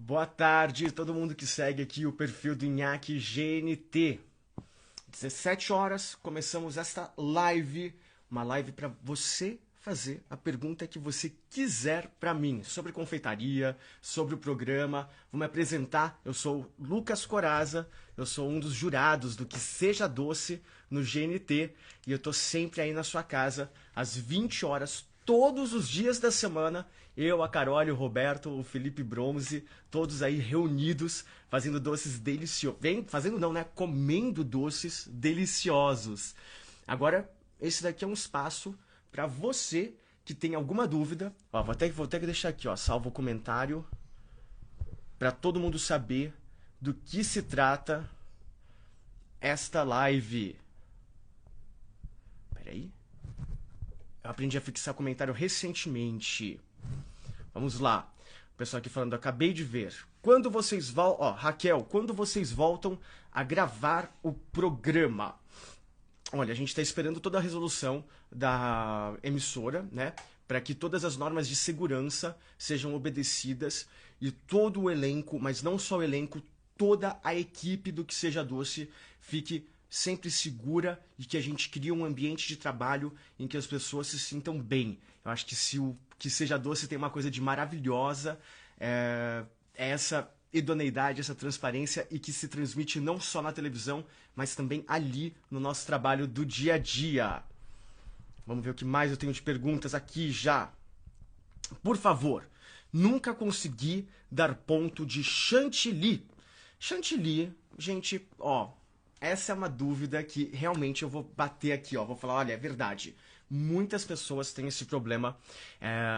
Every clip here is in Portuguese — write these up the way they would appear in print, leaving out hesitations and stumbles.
Boa tarde, todo mundo que segue aqui o perfil do Inhaque GNT. 17 horas, começamos esta live, uma live para você fazer a pergunta que você quiser para mim, sobre confeitaria, sobre o programa. Vou me apresentar, eu sou Lucas Coraza, eu sou um dos jurados do Que Seja Doce no GNT e eu tô sempre aí na sua casa, às 20 horas, todos os dias da semana. Eu, a Carole, o Roberto, o Felipe Bronze, todos aí reunidos, fazendo doces deliciosos. Fazendo não, né? Comendo doces deliciosos. Agora, esse daqui é um espaço para você que tem alguma dúvida. Ó, vou ter que deixar aqui, ó, salvo o comentário, para todo mundo saber do que se trata esta live. Peraí. Eu aprendi a fixar comentário recentemente. Vamos lá. O pessoal aqui falando, acabei de ver. Quando vocês voltam... Ó, Raquel, quando vocês voltam a gravar o programa? Olha, a gente está esperando toda a resolução da emissora, né? Para que todas as normas de segurança sejam obedecidas e todo o elenco, mas não só o elenco, toda a equipe do Que Seja Doce fique sempre segura e que a gente crie um ambiente de trabalho em que as pessoas se sintam bem. Eu acho que se o Que Seja Doce tem uma coisa de maravilhosa, é essa idoneidade, essa transparência e que se transmite não só na televisão, mas também ali no nosso trabalho do dia a dia. Vamos ver o que mais eu tenho de perguntas aqui já. Por favor, nunca consegui dar ponto de chantilly. Chantilly, gente, ó, essa é uma dúvida que realmente eu vou bater aqui, ó. Vou falar, olha, é verdade. Muitas pessoas têm esse problema.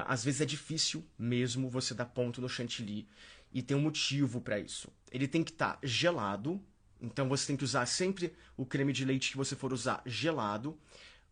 Às vezes é difícil mesmo você dar ponto no chantilly. E tem um motivo para isso. Ele tem que estar gelado. Então você tem que usar sempre o creme de leite que você for usar gelado.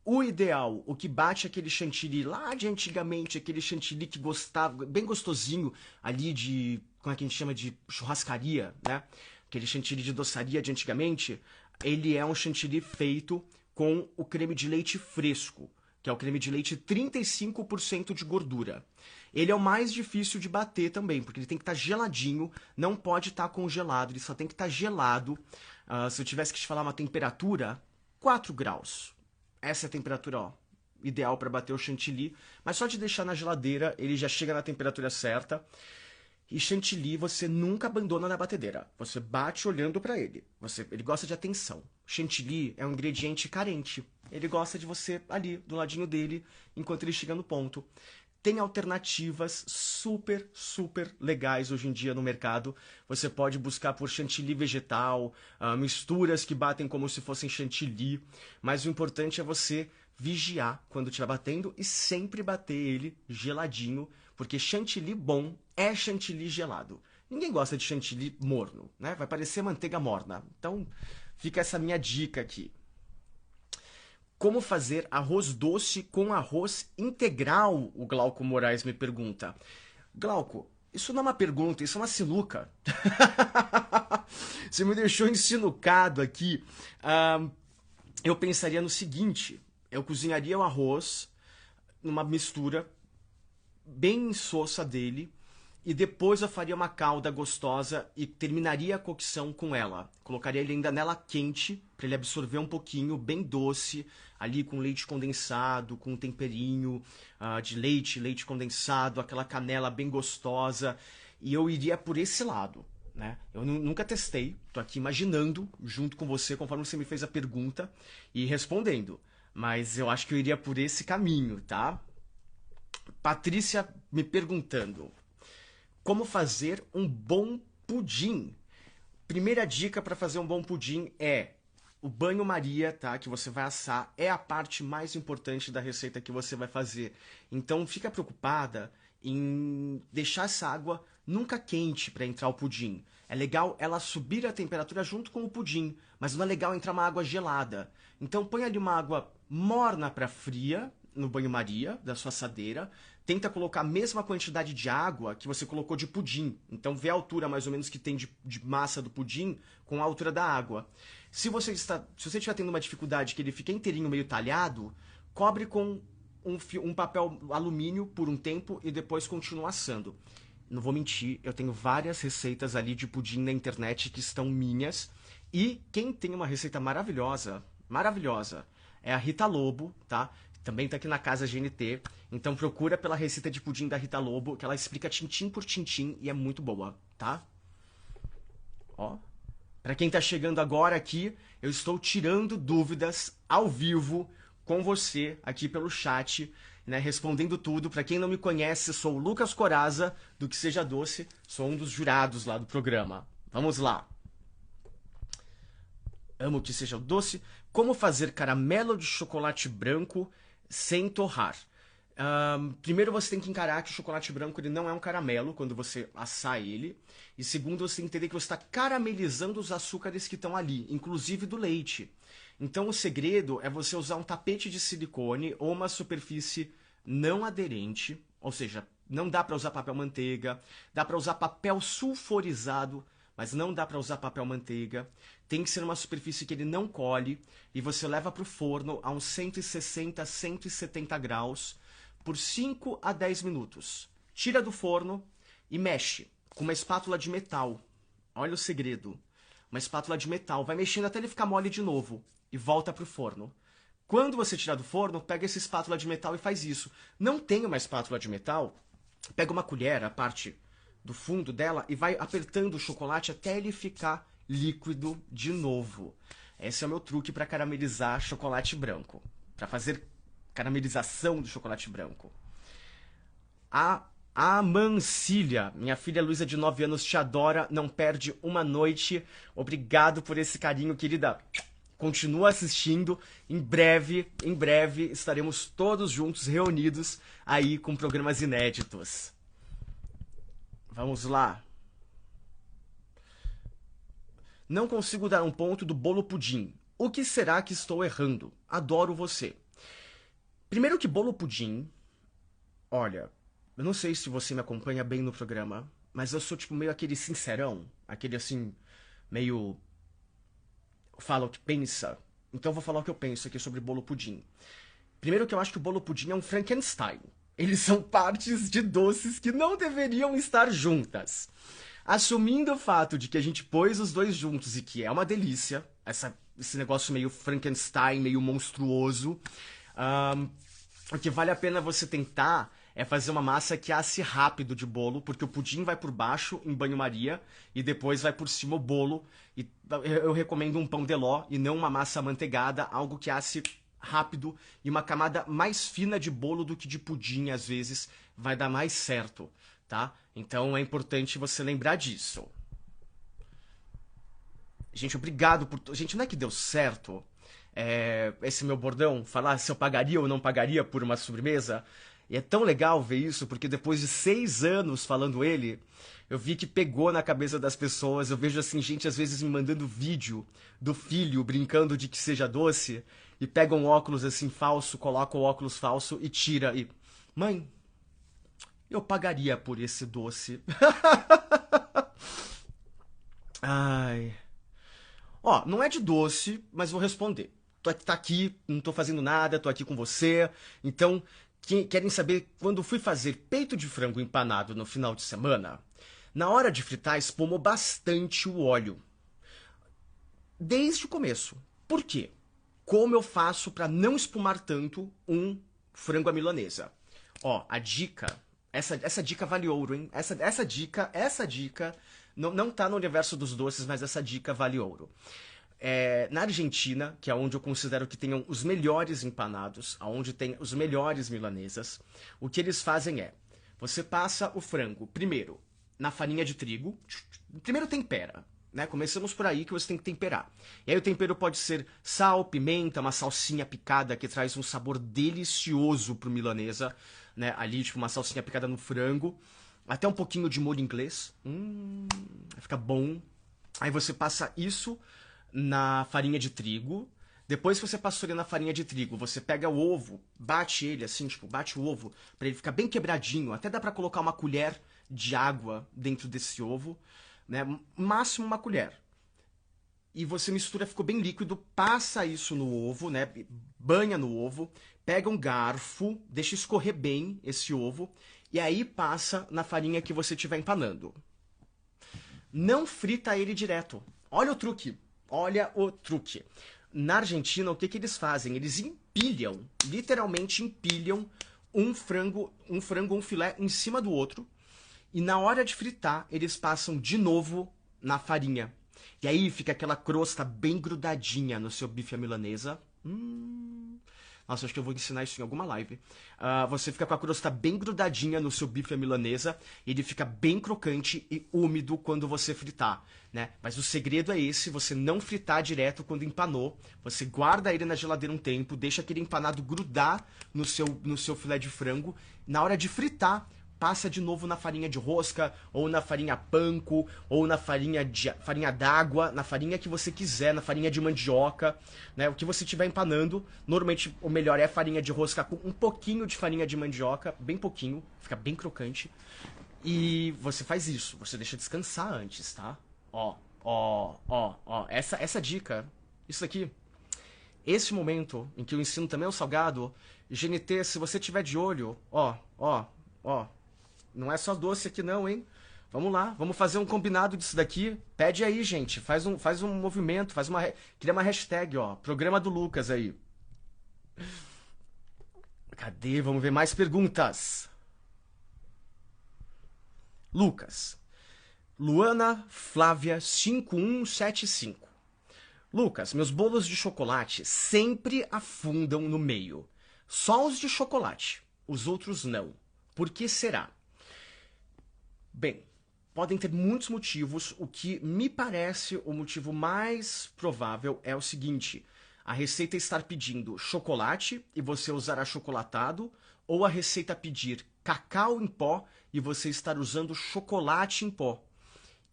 O ideal, o que bate aquele chantilly lá de antigamente, aquele chantilly que gostava, bem gostosinho, ali de, como é que a gente chama, de churrascaria, né? Aquele chantilly de doçaria de antigamente, ele é um chantilly feito com o creme de leite fresco, que é o creme de leite 35% de gordura. Ele é o mais difícil de bater também, porque ele tem que estar geladinho, não pode estar congelado, ele só tem que estar gelado. Se eu tivesse que te falar uma temperatura, 4 graus. Essa é a temperatura, ó, ideal para bater o chantilly, mas só de deixar na geladeira, ele já chega na temperatura certa. E chantilly você nunca abandona na batedeira. Você bate olhando para ele. Ele gosta de atenção. Chantilly é um ingrediente carente. Ele gosta de você ali, do ladinho dele, enquanto ele chega no ponto. Tem alternativas super, super legais hoje em dia no mercado. Você pode buscar por chantilly vegetal, misturas que batem como se fossem chantilly. Mas o importante é você vigiar quando estiver batendo e sempre bater ele geladinho, porque chantilly bom é chantilly gelado. Ninguém gosta de chantilly morno, né? Vai parecer manteiga morna. Então, fica essa minha dica aqui. Como fazer arroz doce com arroz integral? O Glauco Moraes me pergunta. Glauco, isso não é uma pergunta, isso é uma sinuca. Você me deixou ensinucado aqui. Eu pensaria no seguinte. Eu cozinharia o arroz numa mistura bem insossa dele e depois eu faria uma calda gostosa e terminaria a cocção com ela. Colocaria ele ainda nela quente para ele absorver um pouquinho, bem doce, ali com leite condensado, com um temperinho de leite condensado, aquela canela bem gostosa. E eu iria por esse lado, né? Eu nunca testei, tô aqui imaginando junto com você, conforme você me fez a pergunta e respondendo. Mas eu acho que eu iria por esse caminho, tá? Patrícia me perguntando: como fazer um bom pudim? Primeira dica para fazer um bom pudim é o banho-maria, tá? Que você vai assar, é a parte mais importante da receita que você vai fazer. Então fica preocupada em deixar essa água nunca quente para entrar o pudim. É legal ela subir a temperatura junto com o pudim, mas não é legal entrar uma água gelada. Então põe ali uma água morna para fria no banho-maria da sua assadeira. Tenta colocar a mesma quantidade de água que você colocou de pudim. Então vê a altura mais ou menos que tem de massa do pudim com a altura da água. Se você estiver tendo uma dificuldade que ele fique inteirinho meio talhado, cobre com um papel alumínio por um tempo e depois continua assando. não vou mentir, eu tenho várias receitas ali de pudim na internet que estão minhas. E quem tem uma receita maravilhosa, maravilhosa, é a Rita Lobo, tá? Também tá aqui na casa GNT. Então procura pela receita de pudim da Rita Lobo, que ela explica tintim por tintim e é muito boa, tá? Ó. Pra quem tá chegando agora aqui, eu estou tirando dúvidas ao vivo com você aqui pelo chat, né, respondendo tudo. Pra quem não me conhece, sou o Lucas Corazza, do Que Seja Doce, sou um dos jurados lá do programa. Vamos lá. Amo Que Seja Doce. Como fazer caramelo de chocolate branco sem torrar? Primeiro você tem que encarar que o chocolate branco ele não é um caramelo quando você assar ele. E segundo, você tem que entender que você está caramelizando os açúcares que estão ali, inclusive do leite. Então o segredo é você usar um tapete de silicone ou uma superfície não aderente, ou seja, não dá para usar papel manteiga, dá para usar papel sulfurizado, mas não dá para usar papel manteiga. Tem que ser uma superfície que ele não colhe e você leva para o forno a uns 160, 170 graus por 5 a 10 minutos. Tira do forno e mexe com uma espátula de metal. Olha o segredo. Uma espátula de metal. Vai mexendo até ele ficar mole de novo e volta para o forno. Quando você tirar do forno, pega essa espátula de metal e faz isso. Não tem uma espátula de metal? Pega uma colher, a parte do fundo dela, e vai apertando o chocolate até ele ficar líquido de novo. Esse é o meu truque para caramelizar chocolate branco. Para fazer caramelização do chocolate branco. A Mancília, minha filha Luísa de 9 anos, te adora, não perde uma noite. Obrigado por esse carinho, querida. Continua assistindo. Em breve estaremos todos juntos, reunidos aí com programas inéditos. Vamos lá. Não consigo dar um ponto do bolo pudim. O que será que estou errando? Adoro você. Primeiro que bolo pudim... Olha, eu não sei se você me acompanha bem no programa, mas eu sou tipo meio aquele sincerão. Aquele assim, meio... Fala o que pensa. Então eu vou falar o que eu penso aqui sobre bolo pudim. Primeiro que eu acho que o bolo pudim é um Frankenstein. Eles são partes de doces que não deveriam estar juntas. Assumindo o fato de que a gente pôs os dois juntos e que é uma delícia, esse negócio meio Frankenstein, meio monstruoso, o que vale a pena você tentar é fazer uma massa que asse rápido de bolo, porque o pudim vai por baixo em banho-maria e depois vai por cima o bolo. E eu recomendo um pão de ló e não uma massa amanteigada, algo que asse rápido e uma camada mais fina de bolo do que de pudim, às vezes, vai dar mais certo, tá? Então é importante você lembrar disso. Gente, obrigado por... Gente, não é que deu certo esse meu bordão? Falar se eu pagaria ou não pagaria por uma sobremesa? E é tão legal ver isso, porque depois de 6 anos falando ele, eu vi que pegou na cabeça das pessoas. Eu vejo assim, gente às vezes me mandando vídeo do filho brincando de Que Seja Doce, e pega um óculos assim falso, coloca o óculos falso e tira. E, mãe, eu pagaria por esse doce. Ai. Ó, não é de doce, mas vou responder. Tá aqui, não tô fazendo nada, tô aqui com você. Então, querem saber quando fui fazer peito de frango empanado no final de semana? Na hora de fritar, espumou bastante o óleo. Desde o começo. Por quê? Como eu faço para não espumar tanto um frango à milanesa? Ó, a dica... Essa dica vale ouro, hein? Essa dica não tá no universo dos doces, mas essa dica vale ouro. Na Argentina, que é onde eu considero que tenham os melhores empanados, onde tem os melhores milanesas, o que eles fazem é, você passa o frango, primeiro, na farinha de trigo, primeiro tempera, né? Começamos por aí que você tem que temperar. E aí o tempero pode ser sal, pimenta, uma salsinha picada que traz um sabor delicioso pro milanesa, né? Ali, tipo, uma salsinha picada no frango, até um pouquinho de molho inglês, fica bom. Aí você passa isso na farinha de trigo. Depois que você passou ele na farinha de trigo, você pega o ovo, bate ele assim, tipo, bate o ovo pra ele ficar bem quebradinho. Até dá pra colocar uma colher de água dentro desse ovo, né? Máximo uma colher. E você mistura, ficou bem líquido, passa isso no ovo, né? Banha no ovo, pega um garfo, deixa escorrer bem esse ovo e aí passa na farinha que você estiver empanando. Não frita ele direto. Olha o truque. Olha o truque. Na Argentina, o que que eles fazem? Eles empilham, literalmente empilham um frango, um filé em cima do outro. E na hora de fritar, eles passam de novo na farinha. E aí fica aquela crosta bem grudadinha no seu bife à milanesa. Nossa, acho que eu vou ensinar isso em alguma live. Você fica com a crosta bem grudadinha no seu bife à milanesa. E ele fica bem crocante e úmido quando você fritar, né? Mas o segredo é esse, você não fritar direto quando empanou. Você guarda ele na geladeira um tempo, deixa aquele empanado grudar no seu filé de frango. Na hora de fritar, passa de novo na farinha de rosca, ou na farinha panko, ou na farinha d'água, na farinha que você quiser, na farinha de mandioca, né? O que você estiver empanando, normalmente o melhor é a farinha de rosca com um pouquinho de farinha de mandioca, bem pouquinho, fica bem crocante. E você faz isso, você deixa descansar antes, tá? Essa dica, isso aqui, esse momento em que eu ensino também o salgado, GNT, se você tiver de olho, não é só doce aqui não, hein? Vamos lá, vamos fazer um combinado disso daqui. Pede aí, gente, faz um movimento, cria uma hashtag, programa do Lucas aí. Cadê? Vamos ver mais perguntas. Lucas. Luana Flávia 5175. Lucas, meus bolos de chocolate sempre afundam no meio. Só os de chocolate, os outros não. Por que será? Bem, podem ter muitos motivos. O que me parece o motivo mais provável é o seguinte: a receita estar pedindo chocolate e você usar achocolatado, ou a receita pedir cacau em pó e você estar usando chocolate em pó.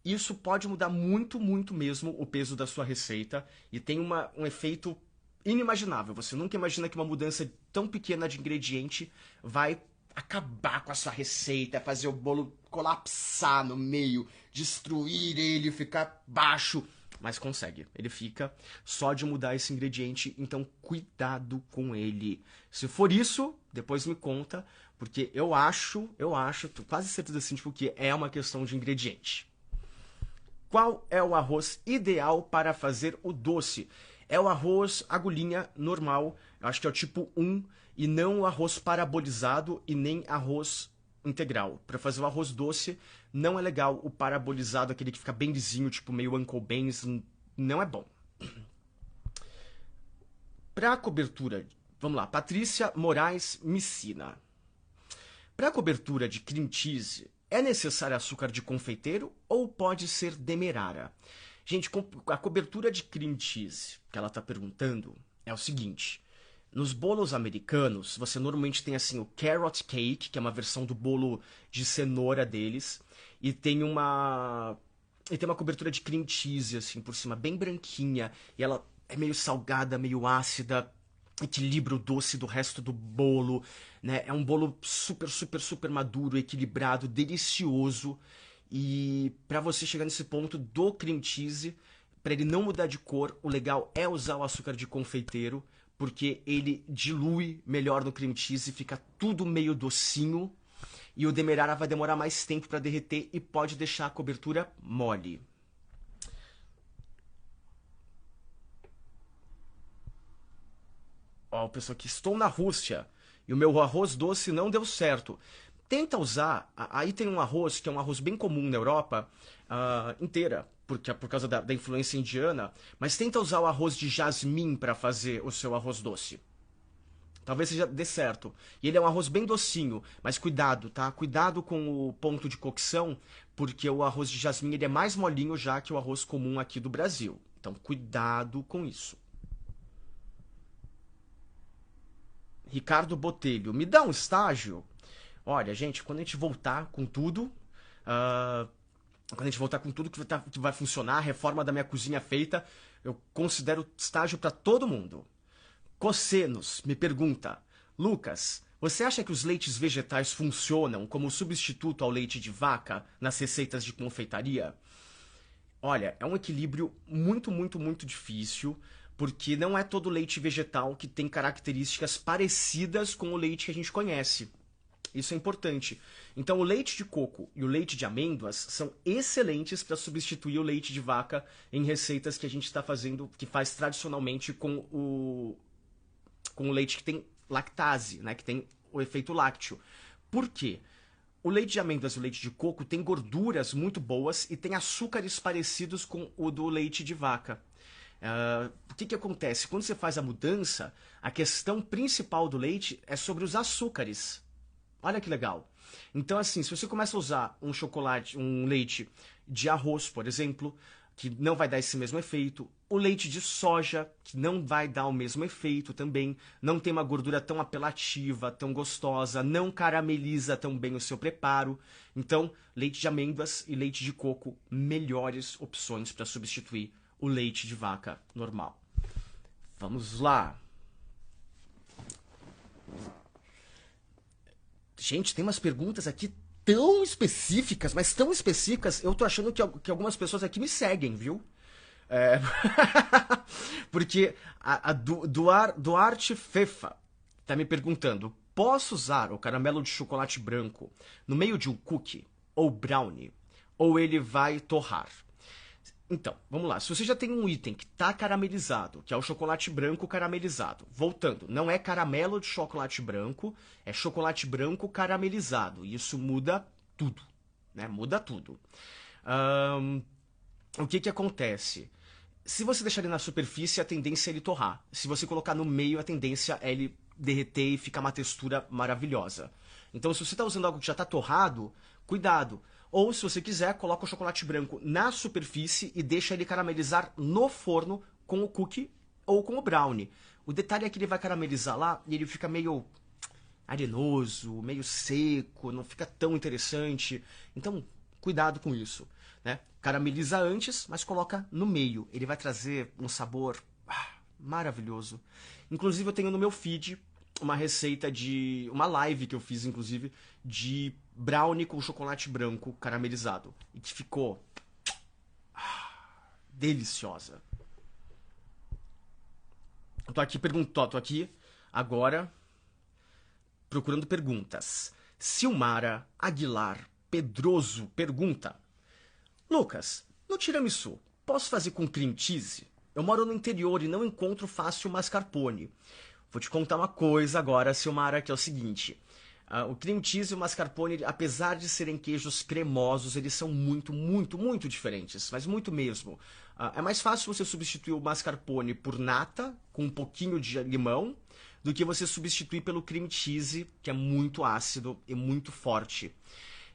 Isso pode mudar muito, muito mesmo o peso da sua receita e tem um efeito inimaginável. Você nunca imagina que uma mudança tão pequena de ingrediente vai acabar com a sua receita, fazer o bolo colapsar no meio, destruir ele, ficar baixo. Mas consegue, ele fica só de mudar esse ingrediente, então cuidado com ele. Se for isso, depois me conta, porque eu acho, tô quase certeza assim, tipo, que é uma questão de ingrediente. Qual é o arroz ideal para fazer o doce? É o arroz agulhinha normal, eu acho que é o tipo 1, e não o arroz parabolizado e nem arroz integral. Para fazer o arroz doce, não é legal o parabolizado, aquele que fica bem lisinho, tipo meio Uncle Ben's, não é bom. Para cobertura, vamos lá, Patrícia Moraes Messina. Para cobertura de cream cheese, é necessário açúcar de confeiteiro ou pode ser demerara? Gente, a cobertura de cream cheese que ela está perguntando é o seguinte: nos bolos americanos, você normalmente tem assim o carrot cake, que é uma versão do bolo de cenoura deles, e tem uma cobertura de cream cheese assim por cima, bem branquinha, e ela é meio salgada, meio ácida, equilibra o doce do resto do bolo, né? É um bolo super, super, super maduro, equilibrado, delicioso. E para você chegar nesse ponto do cream cheese, para ele não mudar de cor, o legal é usar o açúcar de confeiteiro, porque ele dilui melhor no cream cheese, fica tudo meio docinho, e o demerara vai demorar mais tempo para derreter e pode deixar a cobertura mole. Ó, pessoal, que estou na Rússia e o meu arroz doce não deu certo. Tenta usar, aí tem um arroz que é um arroz bem comum na Europa inteira, porque é por causa da influência indiana, mas tenta usar o arroz de jasmim para fazer o seu arroz doce. Talvez seja dê certo. E ele é um arroz bem docinho, mas cuidado, tá? Cuidado com o ponto de cocção, porque o arroz de jasmim ele é mais molinho já que o arroz comum aqui do Brasil. Então cuidado com isso. Ricardo Botelho, me dá um estágio? Olha, gente, quando a gente voltar com tudo, que vai funcionar, a reforma da minha cozinha feita, eu considero estágio para todo mundo. Cossenos me pergunta: Lucas, você acha que os leites vegetais funcionam como substituto ao leite de vaca nas receitas de confeitaria? Olha, é um equilíbrio muito, muito, muito difícil, porque não é todo leite vegetal que tem características parecidas com o leite que a gente conhece. Isso é importante. Então, o leite de coco e o leite de amêndoas são excelentes para substituir o leite de vaca em receitas que a gente está fazendo, que faz tradicionalmente com o leite que tem lactase, né, que tem o efeito lácteo. Por quê? O leite de amêndoas e o leite de coco tem gorduras muito boas e tem açúcares parecidos com o do leite de vaca. O que acontece? Quando você faz a mudança, a questão principal do leite é sobre os açúcares. Olha que legal. Então, assim, se você começa a usar um leite de arroz, por exemplo, que não vai dar esse mesmo efeito, o leite de soja, que não vai dar o mesmo efeito também, não tem uma gordura tão apelativa, tão gostosa, não carameliza tão bem o seu preparo. Então, leite de amêndoas e leite de coco, melhores opções para substituir o leite de vaca normal. Vamos lá. Gente, tem umas perguntas aqui tão específicas, mas tão específicas, eu tô achando que algumas pessoas aqui me seguem, viu? Porque a Duarte Fefa tá me perguntando: posso usar o caramelo de chocolate branco no meio de um cookie ou brownie? Ou ele vai torrar? Então, vamos lá. Se você já tem um item que está caramelizado, que é o chocolate branco caramelizado, voltando, não é caramelo de chocolate branco, é chocolate branco caramelizado. E isso muda tudo, né? Muda tudo. O que acontece? Se você deixar ele na superfície, a tendência é ele torrar. Se você colocar no meio, a tendência é ele derreter e ficar uma textura maravilhosa. Então, se você está usando algo que já está torrado, cuidado. Ou, se você quiser, coloca o chocolate branco na superfície e deixa ele caramelizar no forno com o cookie ou com o brownie. O detalhe é que ele vai caramelizar lá e ele fica meio arenoso, meio seco, não fica tão interessante. Então, cuidado com isso, né? Carameliza antes, mas coloca no meio. Ele vai trazer um sabor maravilhoso. Inclusive, eu tenho no meu feed uma receita de... uma live que eu fiz, inclusive, de brownie com chocolate branco caramelizado. E que ficou deliciosa. Eu tô aqui agora procurando perguntas. Silmara Aguilar Pedroso pergunta: Lucas, no tiramisu, posso fazer com cream cheese? Eu moro no interior e não encontro fácil mascarpone. Vou te contar uma coisa agora, Silmara, que é o seguinte. O cream cheese e o mascarpone, apesar de serem queijos cremosos, eles são muito, muito, muito diferentes. Mas muito mesmo. É mais fácil você substituir o mascarpone por nata, com um pouquinho de limão, do que você substituir pelo cream cheese, que é muito ácido e muito forte.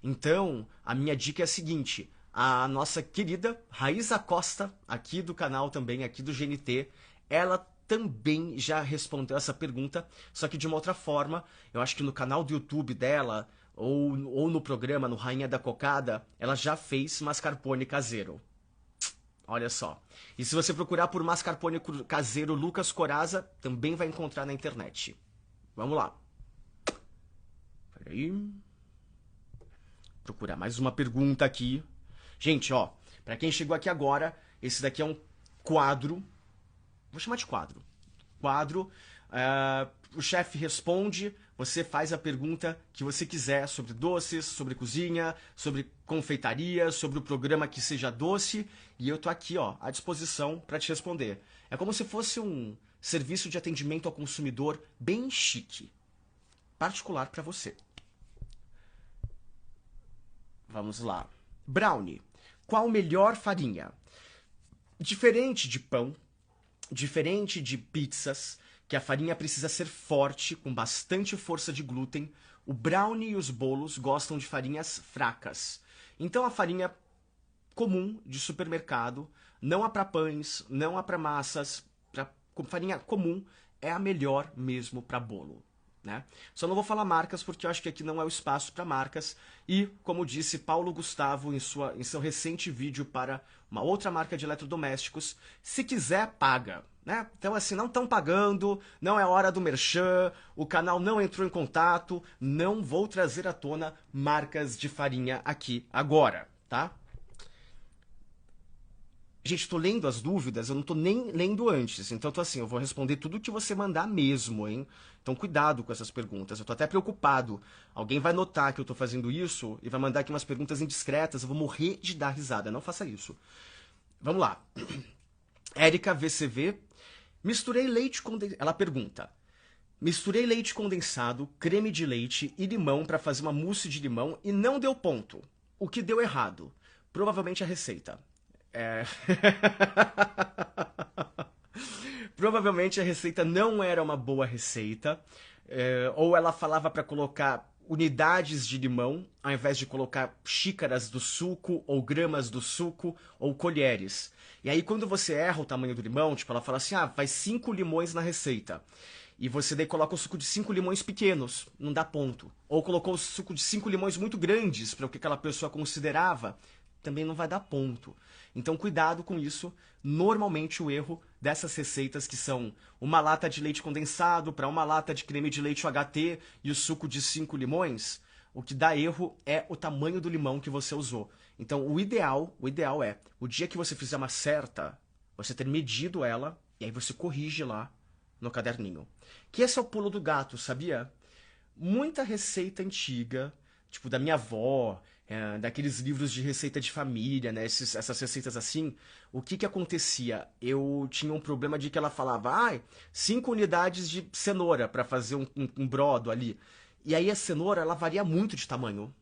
Então, a minha dica é a seguinte: a nossa querida Raíza Costa, aqui do canal também, aqui do GNT, ela também já respondeu essa pergunta, só que de uma outra forma. Eu acho que no canal do YouTube dela, ou no programa, no Rainha da Cocada, ela já fez mascarpone caseiro. Olha só. E se você procurar por mascarpone caseiro Lucas Corazza, também vai encontrar na internet. Vamos lá. Peraí. Procurar mais uma pergunta aqui. Gente, ó, pra quem chegou aqui agora, esse daqui é um quadro. Vou chamar de quadro. O chefe responde, você faz a pergunta que você quiser sobre doces, sobre cozinha, sobre confeitaria, sobre o programa que seja doce, e eu tô aqui, ó, à disposição para te responder. É como se fosse um serviço de atendimento ao consumidor bem chique, particular para você. Vamos lá. Brownie. Qual melhor farinha? Diferente de pão, diferente de pizzas, que a farinha precisa ser forte, com bastante força de glúten, o brownie e os bolos gostam de farinhas fracas. Então a farinha comum de supermercado, não a para pães, não a para massas, farinha comum é a melhor mesmo para bolo. Né? Só não vou falar marcas porque eu acho que aqui não é o espaço para marcas. E, como disse Paulo Gustavo em seu recente vídeo para uma outra marca de eletrodomésticos, se quiser, paga. Né? Então, assim, não estão pagando, não é hora do merchan, o canal não entrou em contato, não vou trazer à tona marcas de farinha aqui agora, tá? Gente, tô lendo as dúvidas, eu não tô nem lendo antes. Então, tô assim, eu vou responder tudo que você mandar mesmo, hein? Então, cuidado com essas perguntas. Eu tô até preocupado. Alguém vai notar que eu tô fazendo isso e vai mandar aqui umas perguntas indiscretas. Eu vou morrer de dar risada. Não faça isso. Vamos lá. Érica VCV. Misturei leite condensado. Ela pergunta. Misturei leite condensado, creme de leite e limão para fazer uma mousse de limão e não deu ponto. O que deu errado? Provavelmente a receita. É... Provavelmente a receita não era uma boa receita. Ou ela falava para colocar unidades de limão, ao invés de colocar xícaras do suco, ou gramas do suco, ou colheres. E aí quando você erra o tamanho do limão, tipo, ela fala assim, vai 5 limões na receita. E você daí coloca o suco de 5 limões pequenos, não dá ponto. Ou colocou o suco de 5 limões muito grandes, para o que aquela pessoa considerava, também não vai dar ponto. Então cuidado com isso. Normalmente o erro dessas receitas que são uma lata de leite condensado para uma lata de creme de leite UHT e o suco de 5 limões, o que dá erro é o tamanho do limão que você usou. Então o ideal é, o dia que você fizer uma certa, você ter medido ela e aí você corrige lá no caderninho. Que esse é o pulo do gato, sabia? Muita receita antiga, tipo da minha avó, daqueles livros de receita de família, né? Essas receitas assim, o que acontecia? Eu tinha um problema de que ela falava, 5 unidades de cenoura para fazer um brodo ali. E aí a cenoura, ela varia muito de tamanho.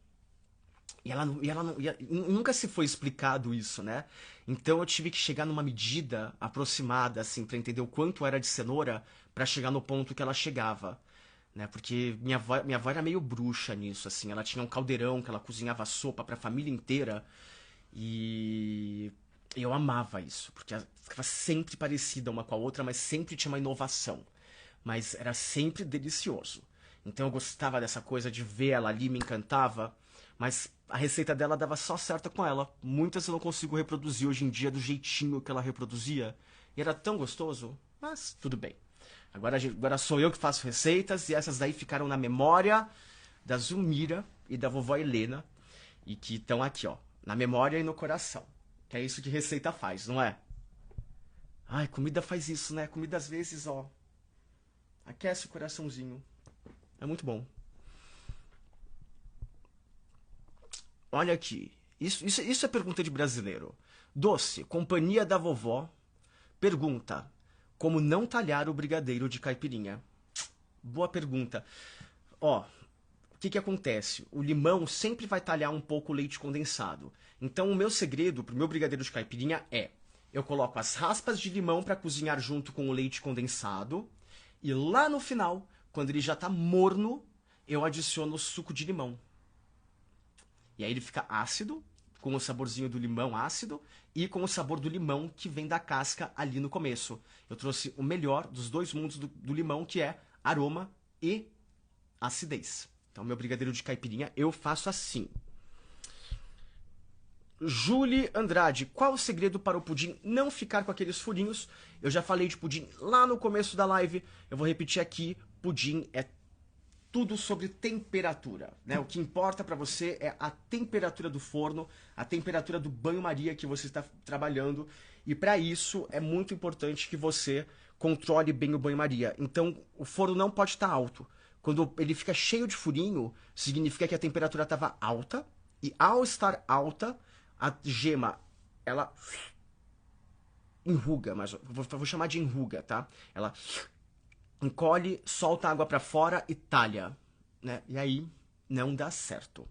Nunca se foi explicado isso, né? Então eu tive que chegar numa medida aproximada, assim, para entender o quanto era de cenoura para chegar no ponto que ela chegava, né? Porque minha avó era meio bruxa nisso, assim. Ela tinha um caldeirão que ela cozinhava sopa para a família inteira e eu amava isso, porque ela ficava sempre parecida uma com a outra, mas sempre tinha uma inovação. Mas era sempre delicioso. Então eu gostava dessa coisa de ver ela ali, me encantava. Mas a receita dela dava só certa com ela. Muitas eu não consigo reproduzir hoje em dia do jeitinho que ela reproduzia. E era tão gostoso, mas tudo bem. Agora sou eu que faço receitas e essas daí ficaram na memória da Zulmira e da vovó Helena. E que estão aqui, ó, na memória e no coração. Que é isso que receita faz, não é? Ai, comida faz isso, né? Comida às vezes, ó, aquece o coraçãozinho. É muito bom. Olha aqui. Isso é pergunta de brasileiro. Doce, companhia da vovó, pergunta: como não talhar o brigadeiro de caipirinha? Boa pergunta. Ó, o que acontece? O limão sempre vai talhar um pouco o leite condensado. Então o meu segredo pro meu brigadeiro de caipirinha é: eu coloco as raspas de limão para cozinhar junto com o leite condensado e lá no final, quando ele já tá morno, eu adiciono o suco de limão. E aí ele fica ácido, com o saborzinho do limão ácido e com o sabor do limão que vem da casca ali no começo. Eu trouxe o melhor dos dois mundos do limão, que é aroma e acidez. Então, meu brigadeiro de caipirinha eu faço assim. Julie Andrade, qual o segredo para o pudim não ficar com aqueles furinhos? Eu já falei de pudim lá no começo da live, eu vou repetir aqui. Pudim é tudo sobre temperatura, né? O que importa para você é a temperatura do forno, a temperatura do banho-maria que você está trabalhando, e para isso é muito importante que você controle bem o banho-maria. Então, o forno não pode estar alto. Quando ele fica cheio de furinho, significa que a temperatura estava alta, e ao estar alta, a gema, ela enruga, mas vou chamar de enruga, tá? Ela encolhe, solta a água para fora e talha, né? E aí não dá certo.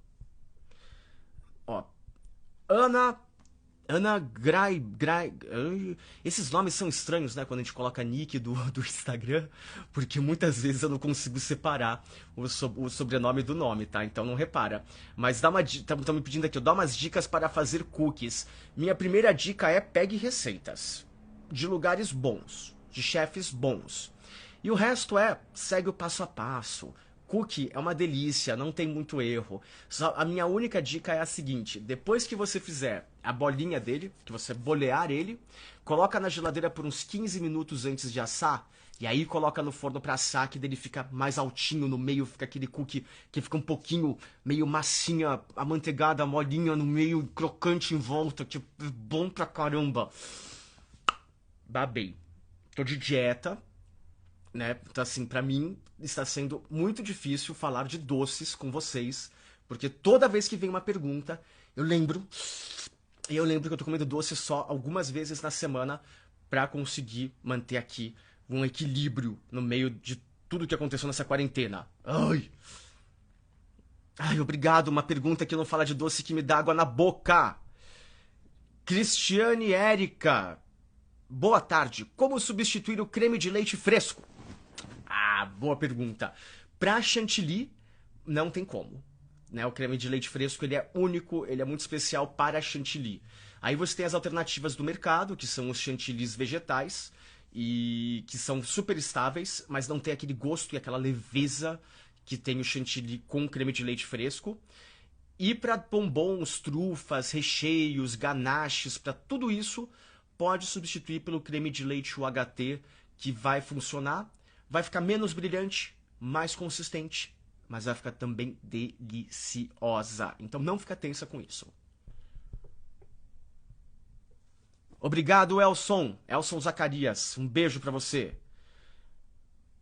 Ó, Ana Grai, esses nomes são estranhos, né? Quando a gente coloca nick do Instagram, porque muitas vezes eu não consigo separar o sobrenome do nome, tá? Então não repara. Mas estão me pedindo aqui, dá umas dicas para fazer cookies. Minha primeira dica é: pegue receitas de lugares bons, de chefes bons. E o resto segue o passo a passo. Cookie é uma delícia, não tem muito erro. A minha única dica é a seguinte: depois que você fizer a bolinha dele, que você bolear ele, coloca na geladeira por uns 15 minutos antes de assar, e aí coloca no forno pra assar, que dele fica mais altinho no meio, fica aquele cookie que fica um pouquinho meio massinha, amanteigada, molinha no meio, crocante em volta, que é bom pra caramba. Babei. Tô de dieta, né? Então, assim, pra mim está sendo muito difícil falar de doces com vocês, porque toda vez que vem uma pergunta, eu lembro que eu tô comendo doce só algumas vezes na semana pra conseguir manter aqui um equilíbrio no meio de tudo que aconteceu nessa quarentena. Ai, obrigado. Uma pergunta que não fala de doce que me dá água na boca. Cristiane Érica. Boa tarde. Como substituir o creme de leite fresco? Ah, boa pergunta. Pra chantilly, não tem como. Né? O creme de leite fresco ele é único, ele é muito especial para chantilly. Aí você tem as alternativas do mercado, que são os chantillies vegetais, e que são super estáveis, mas não tem aquele gosto e aquela leveza que tem o chantilly com creme de leite fresco. E para bombons, trufas, recheios, ganaches, para tudo isso, pode substituir pelo creme de leite UHT, que vai funcionar, vai ficar menos brilhante, mais consistente, mas vai ficar também deliciosa. Então não fica tensa com isso. Obrigado, Elson. Elson Zacarias, um beijo pra você.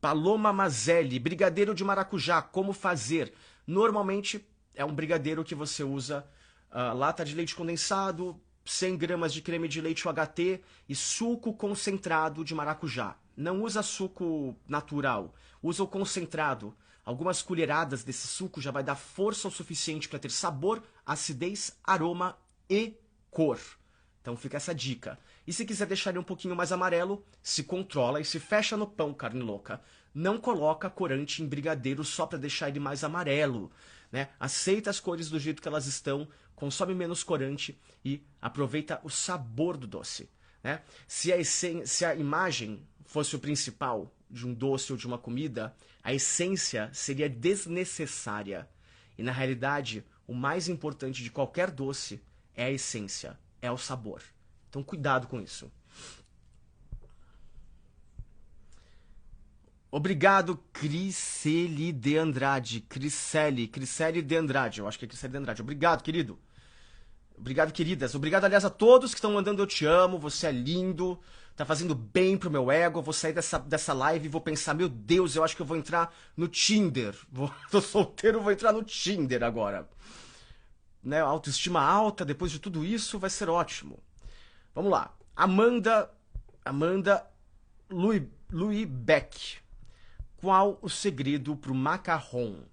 Paloma Mazelli, brigadeiro de maracujá, como fazer? Normalmente é um brigadeiro que você usa lata de leite condensado, 100 gramas de creme de leite UHT e suco concentrado de maracujá. Não usa suco natural, usa o concentrado. Algumas colheradas desse suco já vai dar força o suficiente para ter sabor, acidez, aroma e cor. Então fica essa dica. E se quiser deixar ele um pouquinho mais amarelo, se controla e se fecha no pão, carne louca. Não coloca corante em brigadeiro só para deixar ele mais amarelo. Né? Aceita as cores do jeito que elas estão, consome menos corante e aproveita o sabor do doce. Né? Se a imagem fosse o principal de um doce ou de uma comida, a essência seria desnecessária. E na realidade, o mais importante de qualquer doce é a essência, é o sabor. Então cuidado com isso. Obrigado, Criseli de Andrade. Criseli de Andrade. Eu acho que é Criseli de Andrade. Obrigado, querido. Obrigado, queridas. Obrigado, aliás, a todos que estão mandando eu te amo. Você é lindo. Tá fazendo bem pro meu ego. Eu vou sair dessa live e vou pensar, meu Deus, eu acho que eu vou entrar no Tinder. Tô solteiro, vou entrar no Tinder agora. Né? Autoestima alta, depois de tudo isso, vai ser ótimo. Vamos lá. Amanda Louis Beck. Qual o segredo pro macarrão?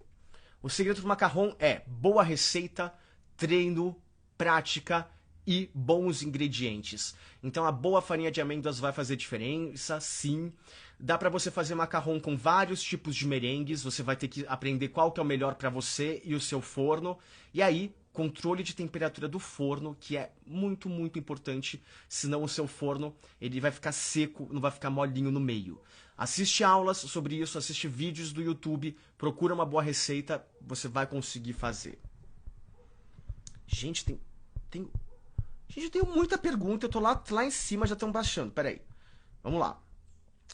O segredo pro macarrão é boa receita, treino, prática e bons ingredientes. Então a boa farinha de amêndoas vai fazer diferença, sim. Dá para você fazer macarrão com vários tipos de merengues, você vai ter que aprender qual que é o melhor para você e o seu forno. E aí, controle de temperatura do forno, que é muito, muito importante, senão o seu forno ele vai ficar seco, não vai ficar molinho no meio. Assiste aulas sobre isso, assiste vídeos do YouTube, procura uma boa receita, você vai conseguir fazer. Gente, Gente, eu tenho muita pergunta, eu tô lá em cima, já estão baixando. Peraí, vamos lá.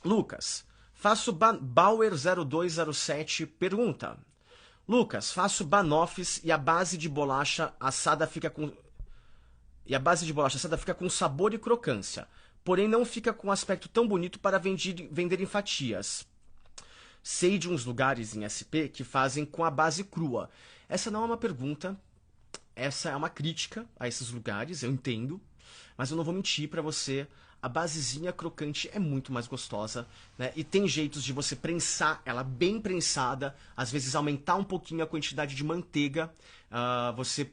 Lucas, faço Bauer0207, pergunta. Lucas, faço banoffes e a base de bolacha assada fica com sabor e crocância, porém não fica com um aspecto tão bonito para vender em fatias. Sei de uns lugares em SP que fazem com a base crua. Essa não é uma pergunta, essa é uma crítica a esses lugares, eu entendo, mas eu não vou mentir para você. A basezinha crocante é muito mais gostosa, né? E tem jeitos de você prensar ela bem prensada, às vezes aumentar um pouquinho a quantidade de manteiga. Você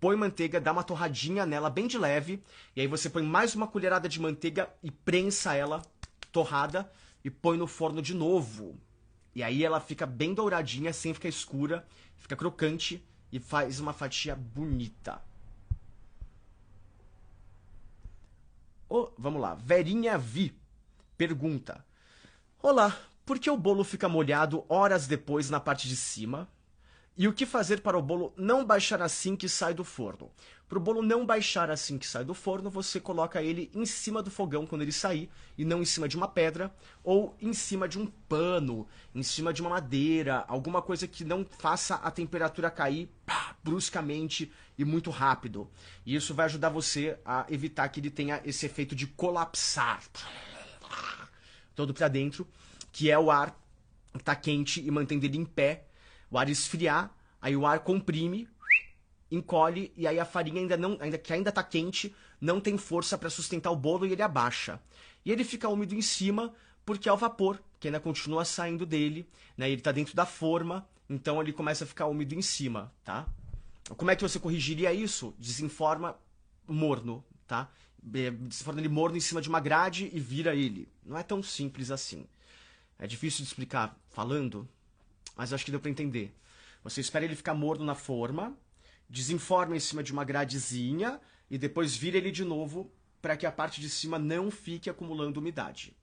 põe manteiga, dá uma torradinha nela bem de leve, e aí você põe mais uma colherada de manteiga e prensa ela torrada e põe no forno de novo. E aí ela fica bem douradinha, sem ficar escura, fica crocante e faz uma fatia bonita. Vamos lá, Verinha Vi pergunta. Olá, por que o bolo fica molhado horas depois na parte de cima? E o que fazer para o bolo não baixar assim que sai do forno? Para o bolo não baixar assim que sai do forno, você coloca ele em cima do fogão quando ele sair, e não em cima de uma pedra, ou em cima de um pano, em cima de uma madeira, alguma coisa que não faça a temperatura cair bruscamente e muito rápido. E isso vai ajudar você a evitar que ele tenha esse efeito de colapsar todo para dentro, que é o ar tá quente e mantendo ele em pé, o ar esfriar, aí o ar comprime, encolhe, e aí a farinha ainda tá quente, não tem força para sustentar o bolo e ele abaixa. E ele fica úmido em cima porque é o vapor que ainda continua saindo dele, né? Ele tá dentro da forma, então ele começa a ficar úmido em cima, tá? Como é que você corrigiria isso? Desenforma morno, tá? Desenforma ele morno em cima de uma grade e vira ele. Não é tão simples assim. É difícil de explicar falando, mas acho que deu para entender. Você espera ele ficar morno na forma, desenforma em cima de uma gradezinha e depois vira ele de novo para que a parte de cima não fique acumulando umidade.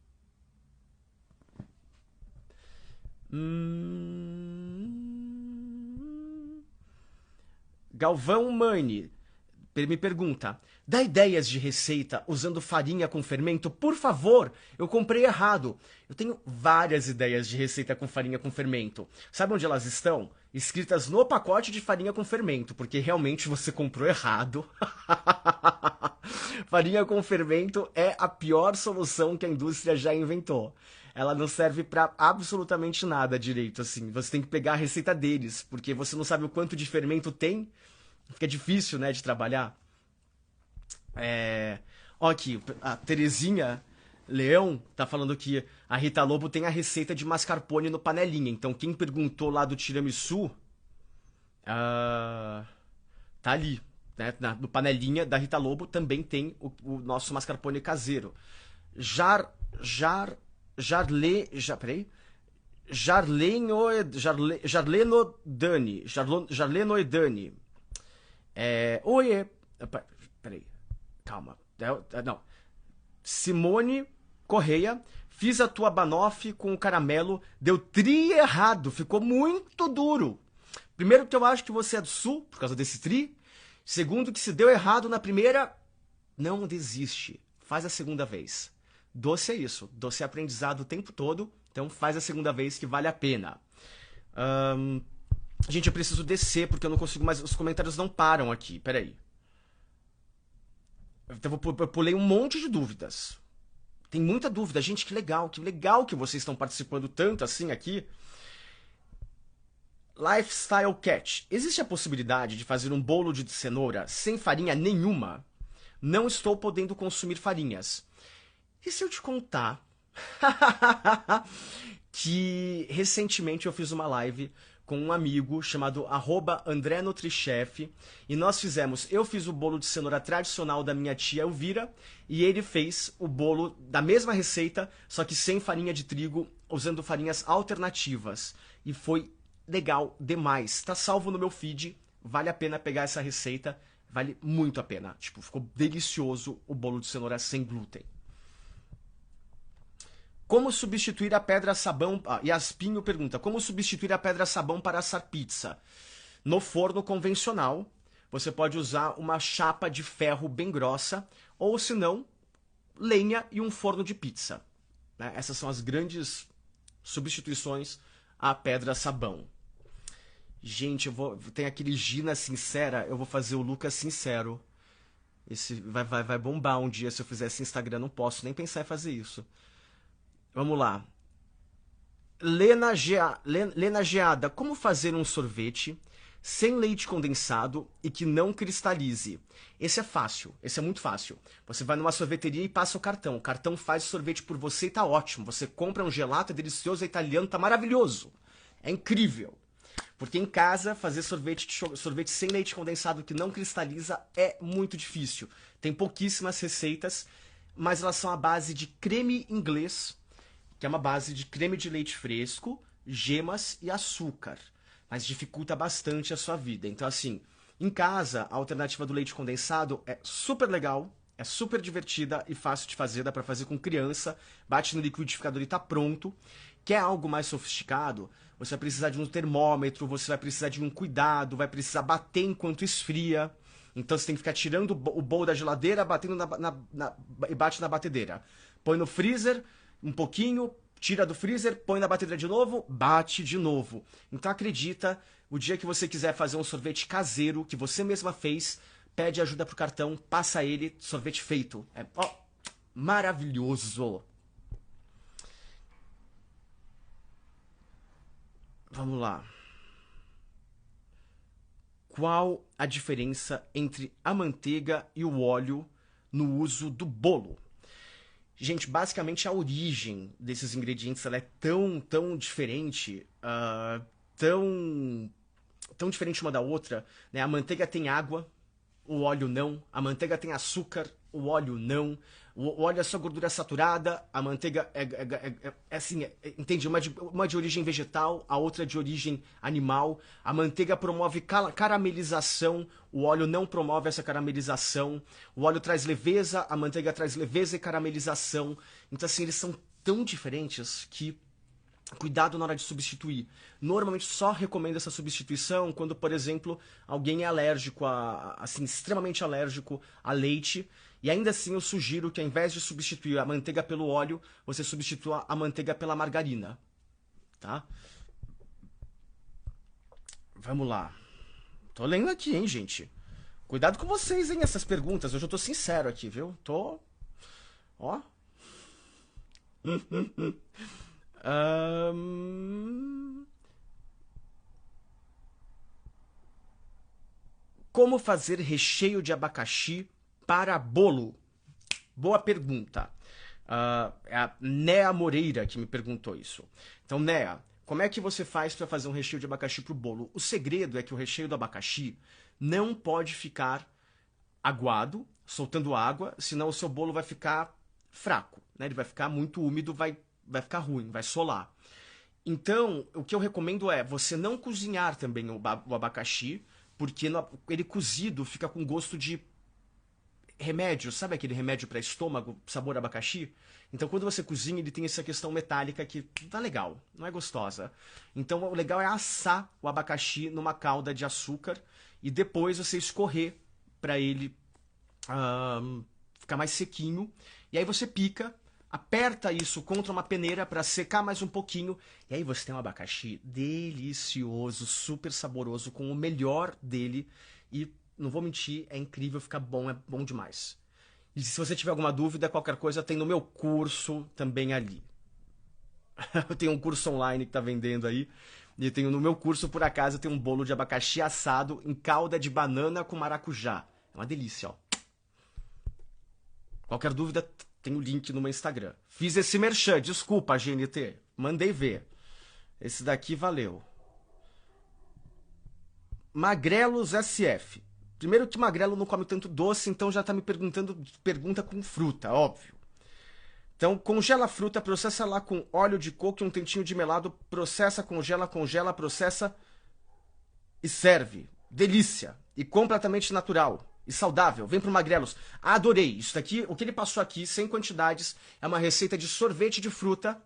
Galvão Mani me pergunta: dá ideias de receita usando farinha com fermento? Por favor, eu comprei errado. Eu tenho várias ideias de receita com farinha com fermento. Sabe onde elas estão? Escritas no pacote de farinha com fermento, porque realmente você comprou errado. Farinha com fermento é a pior solução que a indústria já inventou. Ela não serve pra absolutamente nada direito, assim. Você tem que pegar a receita deles, porque você não sabe o quanto de fermento tem. Fica difícil, né, de trabalhar. Ó aqui, a Terezinha Leão tá falando que a Rita Lobo tem a receita de mascarpone no panelinha. Então quem perguntou lá do tiramisu, tá ali, né? No panelinha da Rita Lobo também tem o nosso mascarpone caseiro. Jarleno Dani. Oiê. Peraí. Calma. Não. Simone Correia. Fiz a tua banoffee com o caramelo. Deu tri errado. Ficou muito duro. Primeiro que eu acho que você é do sul, por causa desse tri. Segundo que se deu errado na primeira, não desiste. Faz a segunda vez. Doce é isso. Doce é aprendizado o tempo todo. Então faz a segunda vez que vale a pena. Gente, eu preciso descer porque eu não consigo mais. Os comentários não param aqui. Peraí. Eu pulei um monte de dúvidas. Tem muita dúvida. Gente, que legal que vocês estão participando tanto assim aqui. Lifestyle Cat. Existe a possibilidade de fazer um bolo de cenoura sem farinha nenhuma? Não estou podendo consumir farinhas. E se eu te contar que recentemente eu fiz uma live com um amigo chamado @AndréNutrichef, e eu fiz o bolo de cenoura tradicional da minha tia Elvira, e ele fez o bolo da mesma receita, só que sem farinha de trigo, usando farinhas alternativas. E foi legal demais. Tá salvo no meu feed, vale a pena pegar essa receita, vale muito a pena. Tipo, ficou delicioso o bolo de cenoura sem glúten. Como substituir a pedra-sabão? Yaspinho pergunta: como substituir a pedra-sabão para assar pizza? No forno convencional, você pode usar uma chapa de ferro bem grossa, ou se não, lenha e um forno de pizza. Né? Essas são as grandes substituições à pedra-sabão. Gente, tem aquele Gina Sincera, eu vou fazer o Lucas Sincero. Esse vai bombar um dia se eu fizesse Instagram, não posso nem pensar em fazer isso. Vamos lá. Lena Geada, como fazer um sorvete sem leite condensado e que não cristalize? Esse é fácil, esse é muito fácil. Você vai numa sorveteria e passa o cartão faz o sorvete por você e tá ótimo. Você compra um gelato, é delicioso, é italiano, tá maravilhoso. É incrível. Porque em casa, fazer sorvete sem leite condensado que não cristaliza é muito difícil. Tem pouquíssimas receitas, mas elas são à base de creme inglês, que é uma base de creme de leite fresco, gemas e açúcar. Mas dificulta bastante a sua vida. Então, assim, em casa, a alternativa do leite condensado é super legal, é super divertida e fácil de fazer, dá pra fazer com criança, bate no liquidificador e tá pronto. Quer algo mais sofisticado? Você vai precisar de um termômetro, você vai precisar de um cuidado, vai precisar bater enquanto esfria. Então você tem que ficar tirando o bowl da geladeira, batendo e bate na batedeira. Põe no freezer um pouquinho, tira do freezer, põe na batedeira de novo, bate de novo. Então acredita, o dia que você quiser fazer um sorvete caseiro, que você mesma fez, pede ajuda pro cartão, passa ele, sorvete feito. É, ó, maravilhoso. Vamos lá. Qual a diferença entre a manteiga e o óleo no uso do bolo? Gente, basicamente a origem desses ingredientes ela é tão diferente, tão diferente uma da outra, né? A manteiga tem água, o óleo não. A manteiga tem açúcar, o óleo não. O óleo é só gordura saturada, a manteiga assim, entende? Uma de origem vegetal, a outra de origem animal. A manteiga promove caramelização, o óleo não promove essa caramelização. O óleo traz leveza, a manteiga traz leveza e caramelização. Então, assim, eles são tão diferentes que cuidado na hora de substituir. Normalmente só recomendo essa substituição quando, por exemplo, alguém é alérgico assim, extremamente alérgico a leite. E ainda assim eu sugiro que ao invés de substituir a manteiga pelo óleo, você substitua a manteiga pela margarina. Tá? Vamos lá. Tô lendo aqui, hein, gente. Cuidado com vocês, hein, essas perguntas. Hoje eu tô sincero aqui, viu? Tô... Ó. Como fazer recheio de abacaxi para bolo? Boa pergunta. É a Nea Moreira que me perguntou isso. Então, Nea, como é que você faz para fazer um recheio de abacaxi para o bolo? O segredo é que o recheio do abacaxi não pode ficar aguado, soltando água, senão o seu bolo vai ficar fraco, né? Ele vai ficar muito úmido, vai ficar ruim, vai solar. Então, o que eu recomendo é você não cozinhar também o abacaxi, porque ele cozido fica com gosto de remédio, sabe aquele remédio para estômago, sabor abacaxi? Então, quando você cozinha, ele tem essa questão metálica que não tá legal, não é gostosa. Então, o legal é assar o abacaxi numa calda de açúcar e depois você escorrer para ele ficar mais sequinho. E aí você pica, aperta isso contra uma peneira para secar mais um pouquinho. E aí você tem um abacaxi delicioso, super saboroso, com o melhor dele. E não vou mentir, é incrível, fica bom, é bom demais. E se você tiver alguma dúvida, qualquer coisa, tem no meu curso também ali. Eu tenho um curso online que tá vendendo aí. E tenho no meu curso, por acaso, tem um bolo de abacaxi assado em calda de banana com maracujá. É uma delícia, ó. Qualquer dúvida, tem o link no meu Instagram. Fiz esse merchan, desculpa, GNT. Mandei ver. Esse daqui valeu. Magrelos SF. Primeiro que magrelo não come tanto doce, então já tá me perguntando pergunta com fruta, óbvio. Então, congela a fruta, processa lá com óleo de coco e um tentinho de melado, processa, congela, processa e serve. Delícia! E completamente natural e saudável. Vem pro Magrelos. Adorei! Isso daqui, o que ele passou aqui, sem quantidades, é uma receita de sorvete de fruta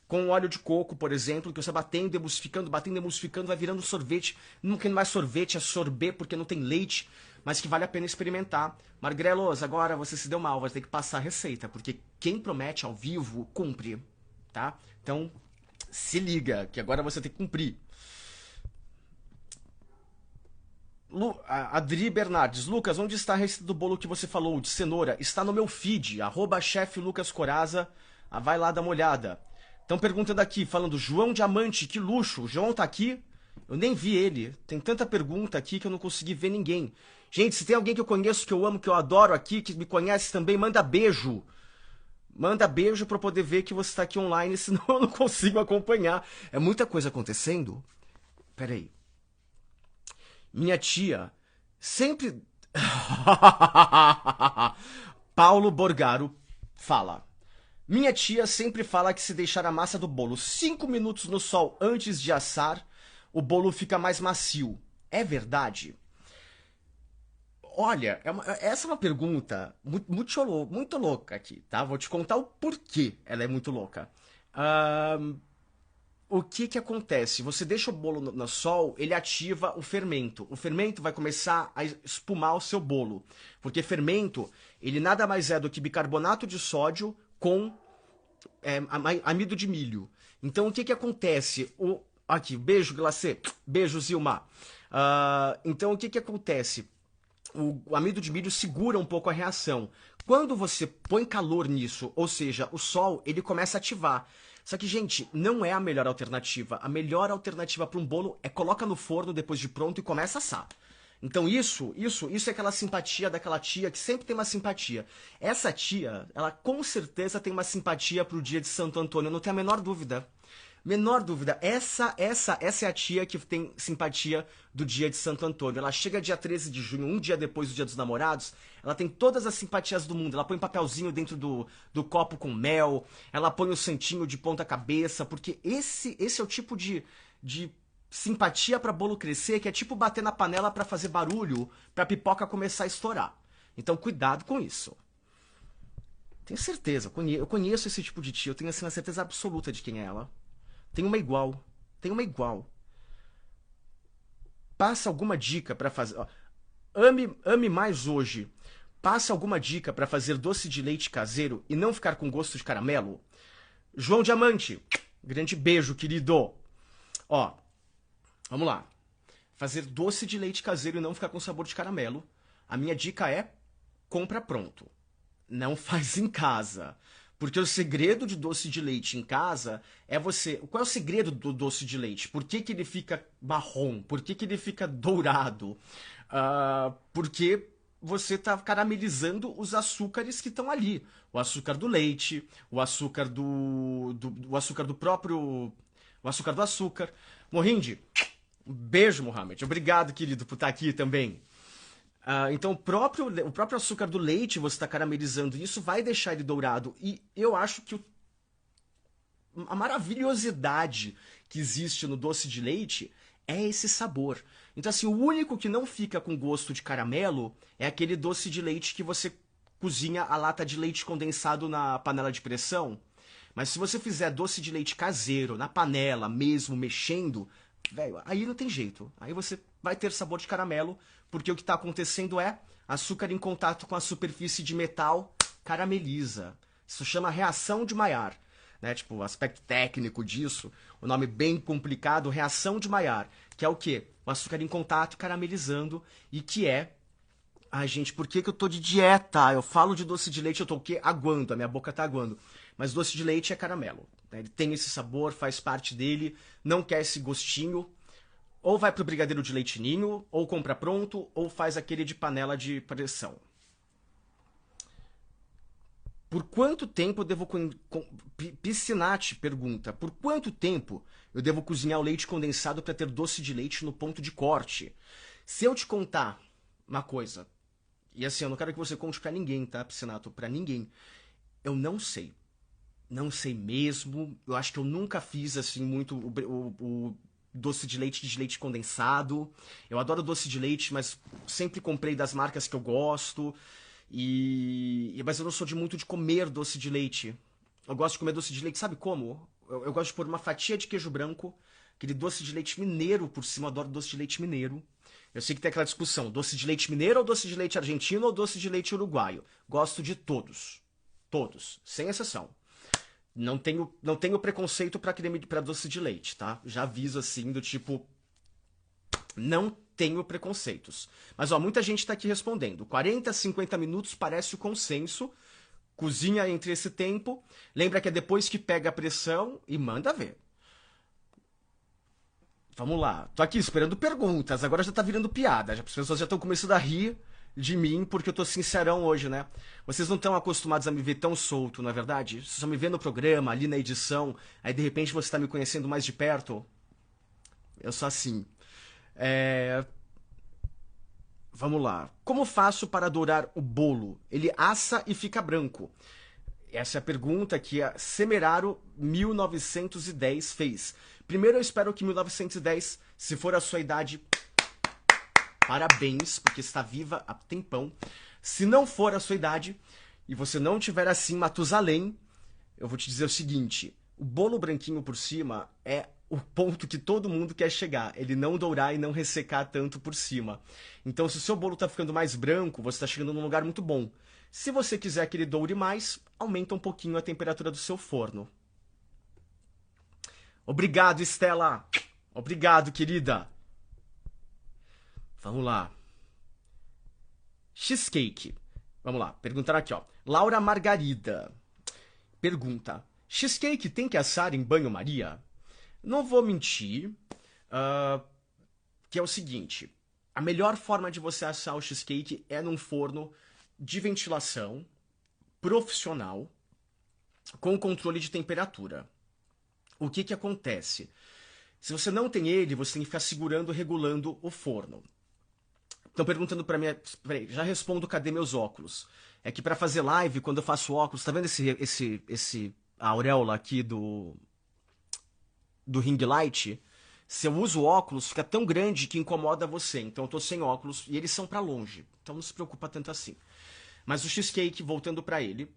com óleo de coco, por exemplo, que você batendo, emulsificando, vai virando sorvete. Nunca mais sorvete, é sorbet, porque não tem leite, mas que vale a pena experimentar. Magrelos, agora você se deu mal, vai ter que passar a receita, porque quem promete ao vivo, cumpre, tá? Então, se liga, que agora você tem que cumprir. Adri Bernardes, Lucas, onde está a receita do bolo que você falou, de cenoura? Está no meu feed, @chefe Lucas Coraza, vai lá dar uma olhada. Estão perguntando aqui, falando, João Diamante, que luxo, o João tá aqui? Eu nem vi ele, tem tanta pergunta aqui que eu não consegui ver ninguém. Gente, se tem alguém que eu conheço, que eu amo, que eu adoro aqui, que me conhece também, manda beijo. Manda beijo pra eu poder ver que você tá aqui online, senão eu não consigo acompanhar. É muita coisa acontecendo. Peraí. Minha tia sempre... Paulo Borgaro fala. Minha tia sempre fala que se deixar a massa do bolo 5 minutos no sol antes de assar, o bolo fica mais macio. É verdade? Olha, essa é uma pergunta muito louca aqui, tá? Vou te contar o porquê ela é muito louca. o que que acontece? Você deixa o bolo no sol, ele ativa o fermento. O fermento vai começar a espumar o seu bolo. Porque fermento, ele nada mais é do que bicarbonato de sódio com amido de milho. Então, o que que acontece? Aqui, beijo, Glacê. Beijo, Zilma. Então, o que que acontece? O amido de milho segura um pouco a reação. Quando você põe calor nisso, ou seja, o sol, ele começa a ativar. Só que, gente, não é a melhor alternativa. A melhor alternativa para um bolo é coloca no forno depois de pronto e começa a assar. Então isso é aquela simpatia daquela tia que sempre tem uma simpatia. Essa tia, ela com certeza tem uma simpatia pro dia de Santo Antônio, eu não tenho a menor dúvida. Menor dúvida, essa é a tia que tem simpatia do dia de Santo Antônio. Ela chega dia 13 de junho, um dia depois do dia dos namorados, ela tem todas as simpatias do mundo. Ela põe papelzinho dentro do copo com mel, ela põe o santinho de ponta cabeça, porque esse é o tipo de simpatia pra bolo crescer, que é tipo bater na panela pra fazer barulho, pra pipoca começar a estourar. Então cuidado com isso. Tenho certeza, eu conheço esse tipo de tia, eu tenho assim uma certeza absoluta de quem é ela. Tem uma igual. Tem uma igual. Passa alguma dica pra fazer. Ó, ame mais hoje. Passa alguma dica pra fazer doce de leite caseiro e não ficar com gosto de caramelo? João Diamante, grande beijo, querido. Ó, vamos lá. Fazer doce de leite caseiro e não ficar com sabor de caramelo. A minha dica é: compra pronto. Não faz em casa. Porque o segredo de doce de leite em casa é você... Qual é o segredo do doce de leite? Por que que ele fica marrom? Por que que ele fica dourado? Porque você está caramelizando os açúcares que estão ali. O açúcar do leite, o açúcar o açúcar do próprio... O açúcar do açúcar. Mohinde, um beijo, Mohamed. Obrigado, querido, por estar aqui também. Então o próprio açúcar do leite você está caramelizando e isso vai deixar ele dourado. E eu acho que a maravilhosidade que existe no doce de leite é esse sabor. Então assim, o único que não fica com gosto de caramelo é aquele doce de leite que você cozinha a lata de leite condensado na panela de pressão. Mas se você fizer doce de leite caseiro, na panela mesmo, mexendo, velho, aí não tem jeito. Aí você vai ter sabor de caramelo, porque o que está acontecendo é açúcar em contato com a superfície de metal carameliza. Isso chama reação de Maillard, né? Tipo, o aspecto técnico disso, o nome bem complicado, reação de Maillard, que é o quê? O açúcar em contato caramelizando e que é... Ai, gente, por que que eu tô de dieta? Eu falo de doce de leite, eu tô o quê? Aguando, a minha boca tá aguando. Mas doce de leite é caramelo, né? Ele tem esse sabor, faz parte dele, não quer esse gostinho. Ou vai pro brigadeiro de leite ninho, ou compra pronto, ou faz aquele de panela de pressão. Por quanto tempo eu devo... Piscinati pergunta, por quanto tempo eu devo cozinhar o leite condensado para ter doce de leite no ponto de corte? Se eu te contar uma coisa, e assim, eu não quero que você conte pra ninguém, tá, Piscinato? Pra ninguém. Eu não sei. Não sei mesmo. Eu acho que eu nunca fiz, assim, muito o doce de leite condensado. Eu adoro doce de leite, mas sempre comprei das marcas que eu gosto. Mas eu não sou muito de comer doce de leite. Eu gosto de comer doce de leite, sabe como? Eu gosto de pôr uma fatia de queijo branco, aquele doce de leite mineiro por cima. Eu adoro doce de leite mineiro. Eu sei que tem aquela discussão, doce de leite mineiro ou doce de leite argentino ou doce de leite uruguaio. Gosto de todos. Todos, sem exceção. Não tenho preconceito pra doce de leite, tá? Já aviso assim, do tipo... Não tenho preconceitos. Mas, ó, muita gente tá aqui respondendo. 40, 50 minutos parece o consenso. Cozinha entre esse tempo. Lembra que é depois que pega a pressão e manda ver. Vamos lá. Tô aqui esperando perguntas. Agora já tá virando piada. As pessoas já estão começando a rir de mim porque eu tô sincerão hoje, né? Vocês não estão acostumados a me ver tão solto, não é verdade? Vocês só me vê no programa, ali na edição, aí de repente você tá me conhecendo mais de perto. Eu sou assim. Vamos lá. Como faço para dourar o bolo? Ele assa e fica branco. Essa é a pergunta que a Semeraro 1910 fez. Primeiro eu espero que 1910, se for a sua idade, parabéns, porque está viva há tempão. Se não for a sua idade, e você não tiver assim Matusalém, eu vou te dizer o seguinte, o bolo branquinho por cima é o ponto que todo mundo quer chegar. Ele não dourar e não ressecar tanto por cima. Então, se o seu bolo está ficando mais branco, você está chegando num lugar muito bom. Se você quiser que ele doure mais, aumenta um pouquinho a temperatura do seu forno. Obrigado, Estela! Obrigado, querida! Vamos lá. Cheesecake. Vamos lá, perguntaram aqui, ó. Laura Margarida pergunta: cheesecake tem que assar em banho-maria? Não vou mentir, que é o seguinte: a melhor forma de você assar o cheesecake é num forno de ventilação profissional com controle de temperatura. O que acontece? Se você não tem ele, você tem que ficar segurando, regulando o forno. Estão perguntando pra mim, peraí, já respondo, cadê meus óculos? É que pra fazer live, quando eu faço óculos, tá vendo a auréola aqui do ring light? Se eu uso óculos, fica tão grande que incomoda você. Então eu tô sem óculos e eles são pra longe. Então não se preocupa tanto assim. Mas o cheesecake, voltando pra ele,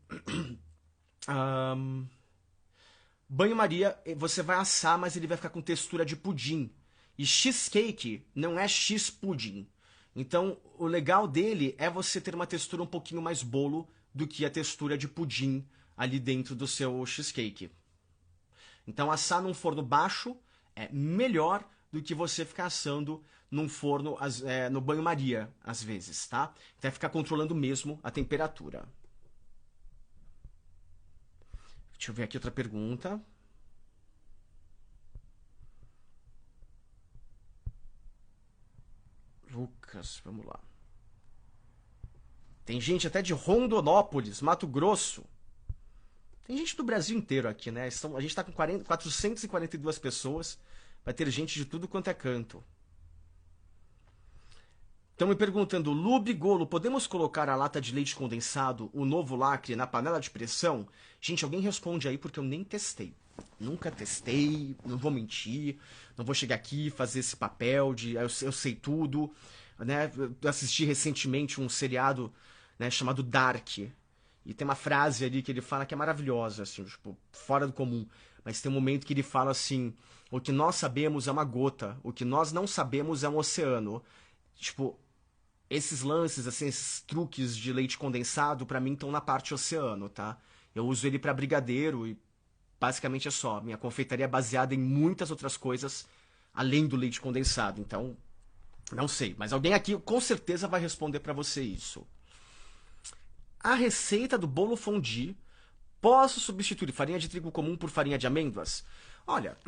banho-maria, você vai assar, mas ele vai ficar com textura de pudim. E cheesecake não é x-pudim. Então, o legal dele é você ter uma textura um pouquinho mais bolo do que a textura de pudim ali dentro do seu cheesecake. Então, assar num forno baixo é melhor do que você ficar assando num forno no banho-maria, às vezes, tá? Então, é ficar controlando mesmo a temperatura. Deixa eu ver aqui outra pergunta. Lucas, vamos lá. Tem gente até de Rondonópolis, Mato Grosso. Tem gente do Brasil inteiro aqui, né? A gente tá com 442 pessoas. Vai ter gente de tudo quanto é canto. Estão me perguntando: Lube Golo, podemos colocar a lata de leite condensado, o novo lacre, na panela de pressão? Gente, alguém responde aí, porque eu nem testei. Nunca testei, não vou mentir, não vou chegar aqui e fazer esse papel de eu sei tudo, né? Eu assisti recentemente um seriado, né, chamado Dark, e tem uma frase ali que ele fala que é maravilhosa, assim, tipo, fora do comum, mas tem um momento que ele fala assim: o que nós sabemos é uma gota, o que nós não sabemos é um oceano. Tipo, esses lances, assim, esses truques de leite condensado, pra mim estão na parte oceano, tá? Eu uso ele pra brigadeiro e basicamente é só. Minha confeitaria é baseada em muitas outras coisas além do leite condensado. Então, não sei. Mas alguém aqui com certeza vai responder pra você isso. A receita do bolo fondue. Posso substituir farinha de trigo comum por farinha de amêndoas? Olha,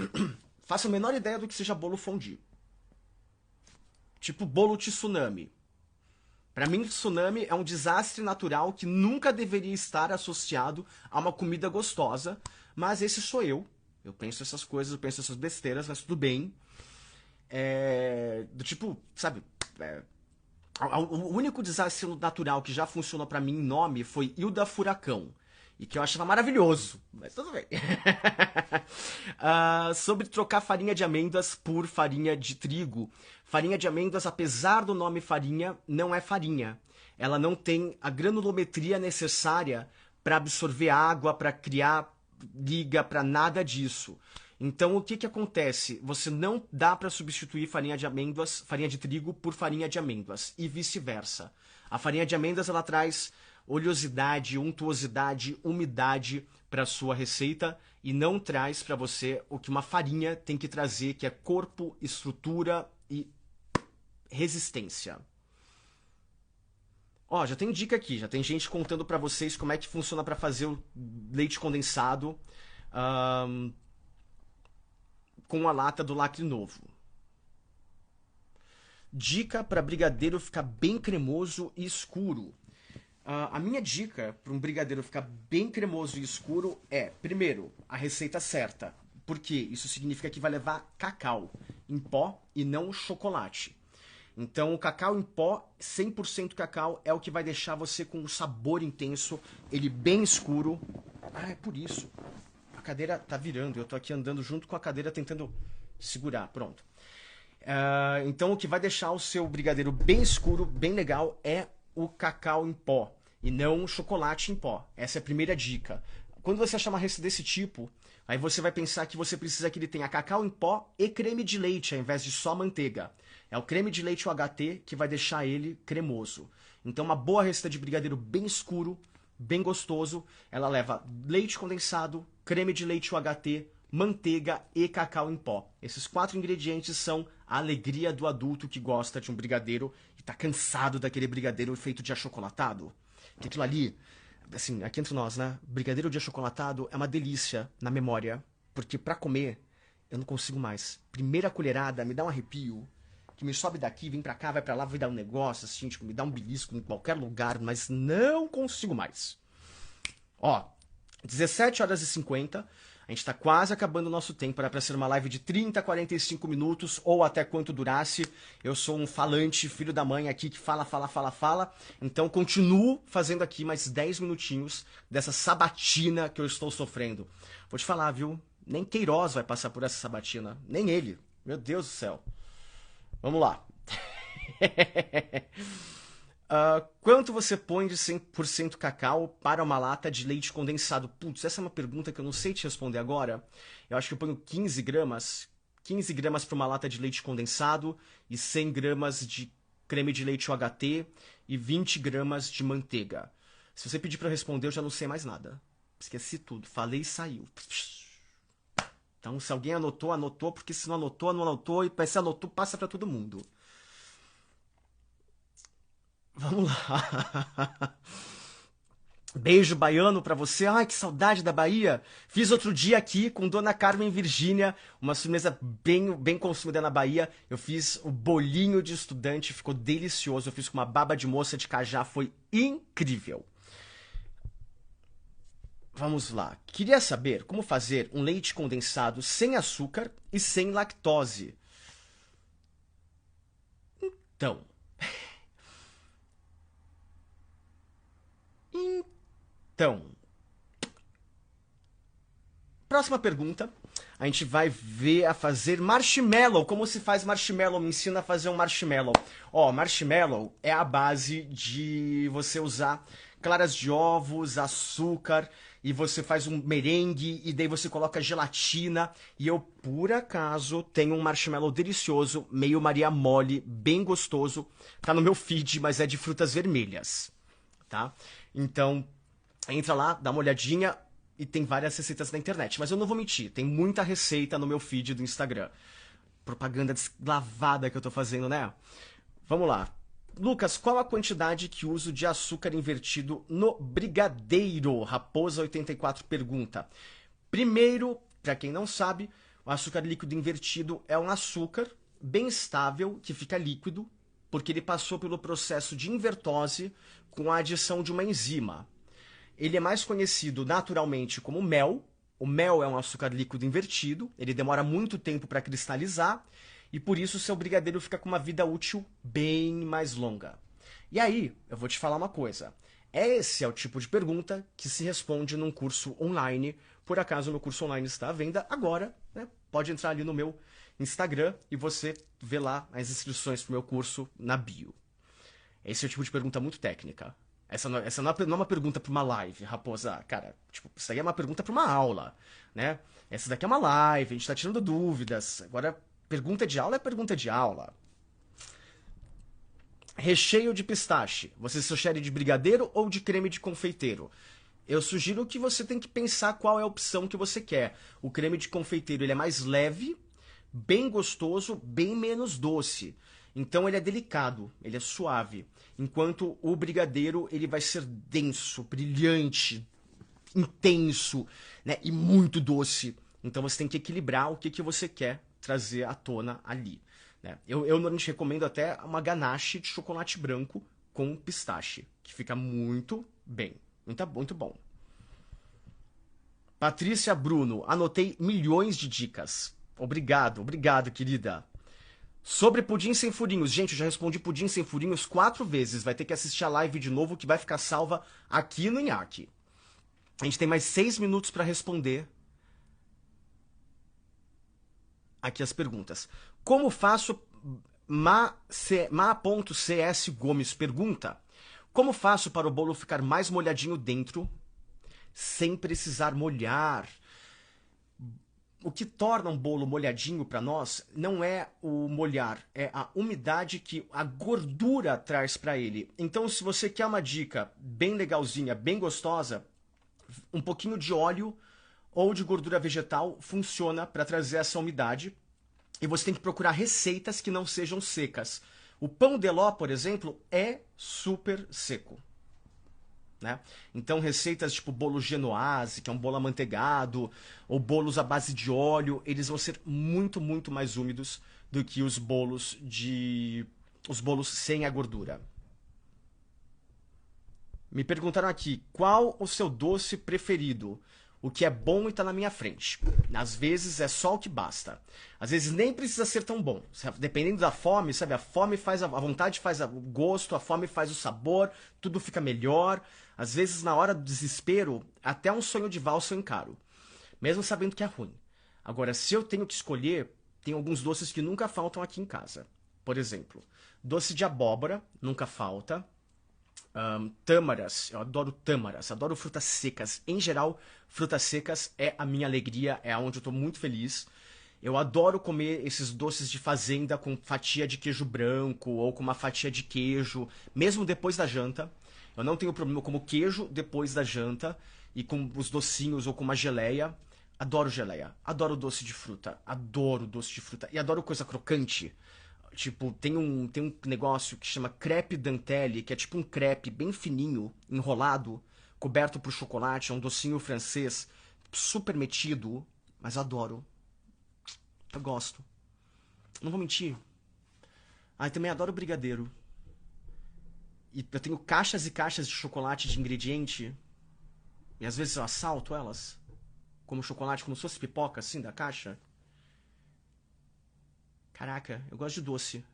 faço a menor ideia do que seja bolo fondue. Tipo bolo tsunami. Pra mim, tsunami é um desastre natural que nunca deveria estar associado a uma comida gostosa. Mas esse sou eu. Eu penso essas coisas, eu penso essas besteiras, mas tudo bem. Do tipo, sabe? O único desastre natural que já funcionou pra mim em nome foi Hilda Furacão. E que eu achava maravilhoso. Mas tudo bem. Sobre trocar farinha de amêndoas por farinha de trigo. Farinha de amêndoas, apesar do nome farinha, não é farinha. Ela não tem a granulometria necessária para absorver água, para criar liga, para nada disso. Então, o que acontece? Você não dá para substituir farinha de amêndoas, farinha de trigo por farinha de amêndoas e vice-versa. A farinha de amêndoas ela traz oleosidade, untuosidade, umidade para sua receita e não traz para você o que uma farinha tem que trazer, que é corpo, estrutura e resistência. Ó, já tem dica aqui, já tem gente contando para vocês como é que funciona para fazer o leite condensado com a lata do lacre novo. Dica para brigadeiro ficar bem cremoso e escuro. A minha dica para um brigadeiro ficar bem cremoso e escuro é, primeiro, a receita certa. Porque isso significa que vai levar cacau em pó e não chocolate. Então, o cacau em pó, 100% cacau, é o que vai deixar você com um sabor intenso, ele bem escuro. É por isso. A cadeira tá virando, eu tô aqui andando junto com a cadeira tentando segurar, pronto. Então, o que vai deixar o seu brigadeiro bem escuro, bem legal, é o cacau em pó e não o chocolate em pó. Essa é a primeira dica. quando você achar uma receita desse tipo, aí você vai pensar que você precisa que ele tenha cacau em pó e creme de leite, ao invés de só manteiga. É o creme de leite UHT que vai deixar ele cremoso. Então, uma boa receita de brigadeiro bem escuro, bem gostoso, ela leva leite condensado, creme de leite UHT, manteiga e cacau em pó. Esses 4 ingredientes são a alegria do adulto que gosta de um brigadeiro e tá cansado daquele brigadeiro feito de achocolatado. Que aquilo ali, assim, aqui entre nós, né? Brigadeiro de achocolatado é uma delícia na memória, porque pra comer eu não consigo mais. Primeira colherada me dá um arrepio, que me sobe daqui, vem pra cá, vai pra lá, vai dar um negócio, assim, tipo, me dá um belisco em qualquer lugar, mas não consigo mais. Ó, 17h50, a gente tá quase acabando o nosso tempo, era pra ser uma live de 30, 45 minutos, ou até quanto durasse. Eu sou um falante, filho da mãe aqui, que fala, fala, fala, fala. Então continuo fazendo aqui mais 10 minutinhos dessa sabatina que eu estou sofrendo. Vou te falar, viu? Nem Queiroz vai passar por essa sabatina, nem ele. Meu Deus do céu. Vamos lá. Quanto você põe de 100% cacau para uma lata de leite condensado? Putz, essa é uma pergunta que eu não sei te responder agora. Eu acho que eu ponho 15 gramas. 15 gramas para uma lata de leite condensado e 100 gramas de creme de leite UHT e 20 gramas de manteiga. Se você pedir para responder, eu já não sei mais nada. Esqueci tudo. Falei e saiu. Então, se alguém anotou, anotou, porque se não anotou, não anotou, e se anotou, passa para todo mundo. Vamos lá. Beijo baiano pra você. Ai, que saudade da Bahia. Fiz outro dia aqui com Dona Carmen Virgínia, uma sobremesa bem consumida na Bahia. Eu fiz o bolinho de estudante, ficou delicioso. Eu fiz com uma baba de moça de cajá, foi incrível. Vamos lá. Queria saber como fazer um leite condensado sem açúcar e sem lactose. Então, próxima pergunta. A gente vai ver a fazer marshmallow. Como se faz marshmallow? Me ensina a fazer um marshmallow. Ó, marshmallow é a base de você usar claras de ovos, açúcar, e você faz um merengue, e daí você coloca gelatina. E eu, por acaso, tenho um marshmallow delicioso, meio Maria Mole, bem gostoso. Tá no meu feed, mas é de frutas vermelhas, tá? Então, entra lá, dá uma olhadinha. E tem várias receitas na internet. Mas eu não vou mentir, tem muita receita no meu feed do Instagram. Propaganda deslavada que eu tô fazendo, né? Vamos lá. Lucas, qual a quantidade que uso de açúcar invertido no brigadeiro? Raposa84 pergunta. Primeiro, para quem não sabe, o açúcar líquido invertido é um açúcar bem estável, que fica líquido, porque ele passou pelo processo de invertose com a adição de uma enzima. Ele é mais conhecido naturalmente como mel. O mel é um açúcar líquido invertido, ele demora muito tempo para cristalizar e por isso o seu brigadeiro fica com uma vida útil bem mais longa. E aí, eu vou te falar uma coisa. Esse é o tipo de pergunta que se responde num curso online. Por acaso o meu curso online está à venda agora, né? Pode entrar ali no meu Instagram e você vê lá as inscrições para o meu curso na bio. Esse é o tipo de pergunta muito técnica. Essa não é uma pergunta para uma live, raposa. Cara, tipo, isso aí é uma pergunta para uma aula, né? Essa daqui é uma live, a gente tá tirando dúvidas. Agora, pergunta de aula é pergunta de aula. Recheio de pistache. Você sugere de brigadeiro ou de creme de confeiteiro? Eu sugiro que você tem que pensar qual é a opção que você quer. O creme de confeiteiro ele é mais leve, bem gostoso, bem menos doce. Então ele é delicado, ele é suave. Enquanto o brigadeiro ele vai ser denso, brilhante, intenso, né? E muito doce. Então você tem que equilibrar o que você quer trazer à tona ali. Né? Eu normalmente recomendo até uma ganache de chocolate branco com pistache, que fica muito bem. Muito bom. Patrícia Bruno, anotei milhões de dicas. Obrigado, querida. Sobre pudim sem furinhos. Gente, eu já respondi pudim sem furinhos 4 vezes. Vai ter que assistir a live de novo que vai ficar salva aqui no Nhaque. A gente tem mais 6 minutos para responder aqui as perguntas. Como faço... Ma.cs Gomes pergunta. Como faço para o bolo ficar mais molhadinho dentro, sem precisar molhar. O que torna um bolo molhadinho para nós não é o molhar, é a umidade que a gordura traz para ele. Então, se você quer uma dica bem legalzinha, bem gostosa, um pouquinho de óleo ou de gordura vegetal funciona para trazer essa umidade. E você tem que procurar receitas que não sejam secas. O pão de ló, por exemplo, é super seco. Né? Então, receitas tipo bolo genoise, que é um bolo amanteigado, ou bolos à base de óleo, eles vão ser muito, muito mais úmidos do que os bolos sem a gordura. Me perguntaram aqui, qual o seu doce preferido? O que é bom e está na minha frente. Às vezes é só o que basta. Às vezes nem precisa ser tão bom. Dependendo da fome, sabe? A fome faz a vontade, faz o gosto, a fome faz o sabor, tudo fica melhor. Às vezes, na hora do desespero, até um sonho de valsa eu encaro. Mesmo sabendo que é ruim. Agora, se eu tenho que escolher, tem alguns doces que nunca faltam aqui em casa. Por exemplo, doce de abóbora, nunca falta. Tâmaras, eu adoro tâmaras, adoro frutas secas. Em geral, frutas secas é a minha alegria, é onde eu estou muito feliz. Eu adoro comer esses doces de fazenda com fatia de queijo branco ou com uma fatia de queijo, mesmo depois da janta. Eu não tenho problema, eu como queijo depois da janta e com os docinhos ou com uma geleia. Adoro geleia, adoro doce de fruta, adoro doce de fruta e adoro coisa crocante. Tipo, tem um negócio que chama crepe dentelle, que é tipo um crepe bem fininho, enrolado, coberto por chocolate, é um docinho francês, super metido, mas adoro. Eu gosto. Não vou mentir. Ah, eu também adoro brigadeiro. E eu tenho caixas e caixas de chocolate de ingrediente, e às vezes eu assalto elas, como chocolate, como se fosse pipoca, assim, da caixa. Caraca, eu gosto de doce.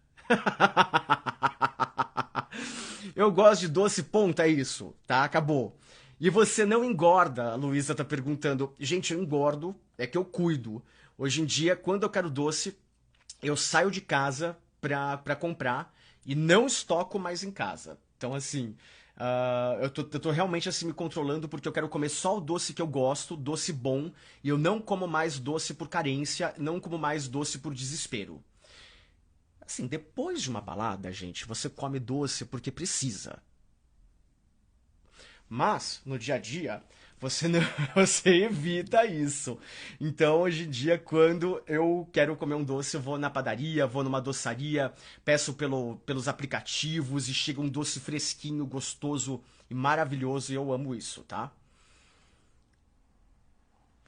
Eu gosto de doce, ponto, é isso, tá? Acabou. E você não engorda, a Luísa tá perguntando. Gente, eu engordo, é que eu cuido. Hoje em dia, quando eu quero doce, eu saio de casa pra comprar e não estoco mais em casa. Então, assim, eu tô realmente assim me controlando porque eu quero comer só o doce que eu gosto, doce bom, e eu não como mais doce por carência, não como mais doce por desespero. Assim, depois de uma balada, gente, você come doce porque precisa. Mas, no dia a dia, você não, você evita isso. Então, hoje em dia, quando eu quero comer um doce, eu vou na padaria, vou numa doçaria, peço pelos aplicativos e chega um doce fresquinho, gostoso e maravilhoso, e eu amo isso, tá?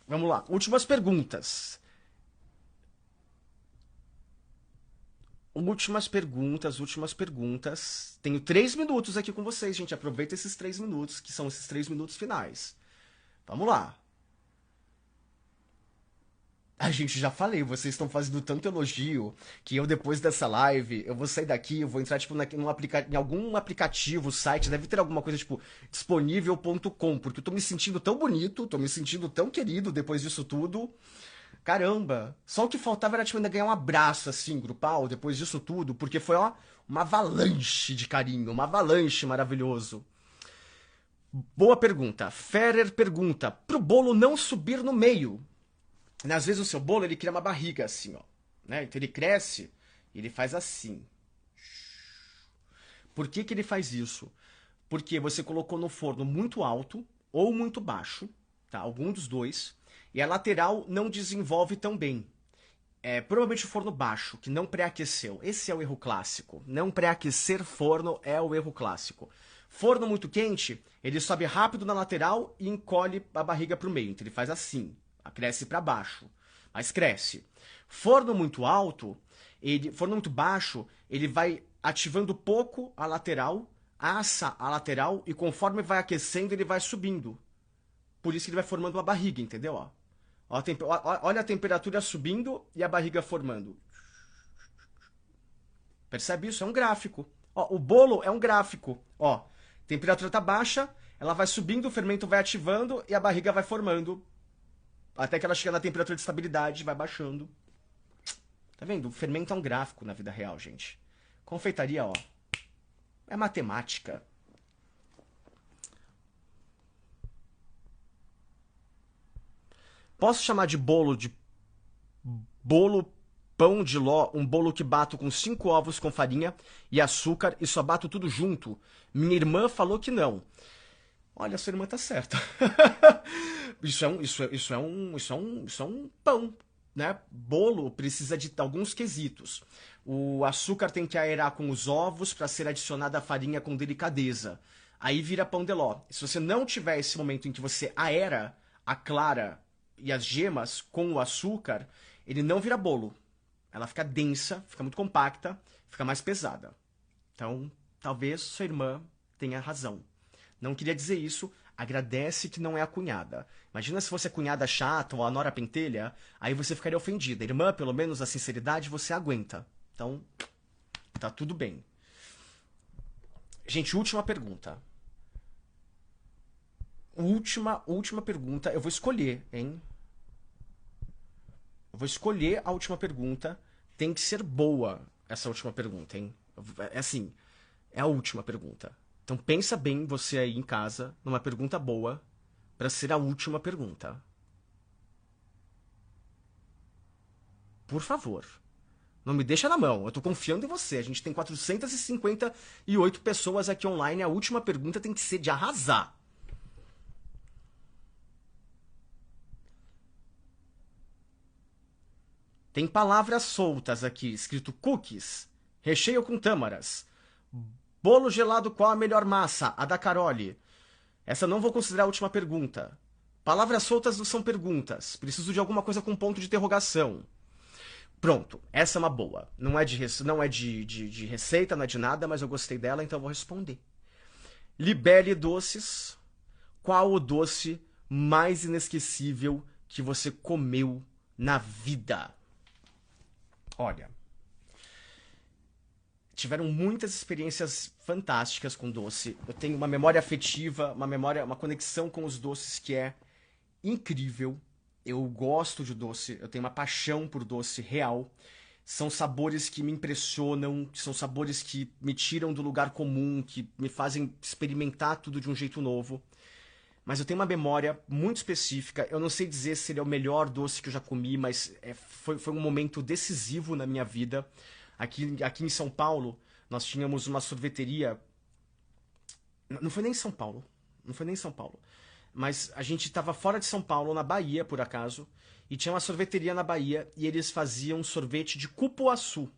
Vamos lá, últimas perguntas. Últimas perguntas, últimas perguntas. Tenho 3 minutos aqui com vocês, gente. Aproveita esses 3 minutos, que são esses 3 minutos finais. Vamos lá. A gente já falei, vocês estão fazendo tanto elogio que eu, depois dessa live, eu vou sair daqui, eu vou entrar, tipo, em algum aplicativo, site, deve ter alguma coisa, tipo, disponível.com, porque eu tô me sentindo tão bonito, tô me sentindo tão querido depois disso tudo. Caramba, só o que faltava era, tipo, ainda ganhar um abraço, assim, grupal, depois disso tudo, porque foi, ó, uma avalanche de carinho, uma avalanche maravilhoso. Boa pergunta. Ferrer pergunta, pro bolo não subir no meio. Às vezes o seu bolo, ele cria uma barriga, assim, ó, né? Então ele cresce e ele faz assim. Por que que ele faz isso? Porque você colocou no forno muito alto ou muito baixo, tá? Algum dos dois, e a lateral não desenvolve tão bem. É provavelmente o forno baixo, que não pré-aqueceu. Esse é o erro clássico. Não pré-aquecer forno é o erro clássico. Forno muito quente, ele sobe rápido na lateral e encolhe a barriga para o meio. Então ele faz assim, cresce para baixo, mas cresce. Forno muito alto, forno muito baixo, ele vai ativando pouco a lateral, assa a lateral e conforme vai aquecendo ele vai subindo. Por isso que ele vai formando uma barriga, entendeu? Olha a temperatura subindo e a barriga formando. Percebe isso? É um gráfico. Ó, o bolo é um gráfico. Ó, temperatura está baixa, ela vai subindo, o fermento vai ativando e a barriga vai formando. Até que ela chega na temperatura de estabilidade e vai baixando. Tá vendo? O fermento é um gráfico na vida real, gente. Confeitaria, ó, é matemática. Posso chamar de bolo pão de ló, um bolo que bato com 5 ovos com farinha e açúcar e só bato tudo junto? Minha irmã falou que não. Olha, sua irmã tá certa. Isso é um pão, né? Bolo precisa de alguns quesitos. O açúcar tem que aerar com os ovos para ser adicionada a farinha com delicadeza. Aí vira pão de ló. Se você não tiver esse momento em que você aera a clara e as gemas com o açúcar, ele não vira bolo. Ela fica densa, fica muito compacta, fica mais pesada. Então, talvez sua irmã tenha razão. Não queria dizer isso, agradece que não é a cunhada. Imagina se fosse a cunhada chata ou a nora pentelha, aí você ficaria ofendida. Irmã, pelo menos a sinceridade você aguenta. Então, tá tudo bem. Gente, última pergunta. Última pergunta. Eu vou escolher, hein? Eu vou escolher a última pergunta. Tem que ser boa essa última pergunta, hein? É assim, é a última pergunta. Então pensa bem você aí em casa numa pergunta boa para ser a última pergunta. Por favor. Não me deixa na mão. Eu tô confiando em você. A gente tem 458 pessoas aqui online. A última pergunta tem que ser de arrasar. Tem palavras soltas aqui, escrito cookies, recheio com tâmaras, bolo gelado, qual a melhor massa? A da Carole. Essa não vou considerar a última pergunta. Palavras soltas não são perguntas. Preciso de alguma coisa com ponto de interrogação. Pronto, essa é uma boa. Não é de receita, não é de nada, mas eu gostei dela, então eu vou responder. Libere doces. Qual o doce mais inesquecível que você comeu na vida? Olha, tiveram muitas experiências fantásticas com doce. Eu tenho uma memória afetiva, uma conexão com os doces que é incrível. Eu gosto de doce, eu tenho uma paixão por doce real. São sabores que me impressionam, são sabores que me tiram do lugar comum, que me fazem experimentar tudo de um jeito novo. Mas eu tenho uma memória muito específica. Eu não sei dizer se ele é o melhor doce que eu já comi, mas foi um momento decisivo na minha vida. Aqui em São Paulo, nós tínhamos uma sorveteria. Não foi nem em São Paulo. Não foi nem em São Paulo. Mas a gente estava fora de São Paulo, na Bahia, por acaso. E tinha uma sorveteria na Bahia e eles faziam sorvete de cupuaçu.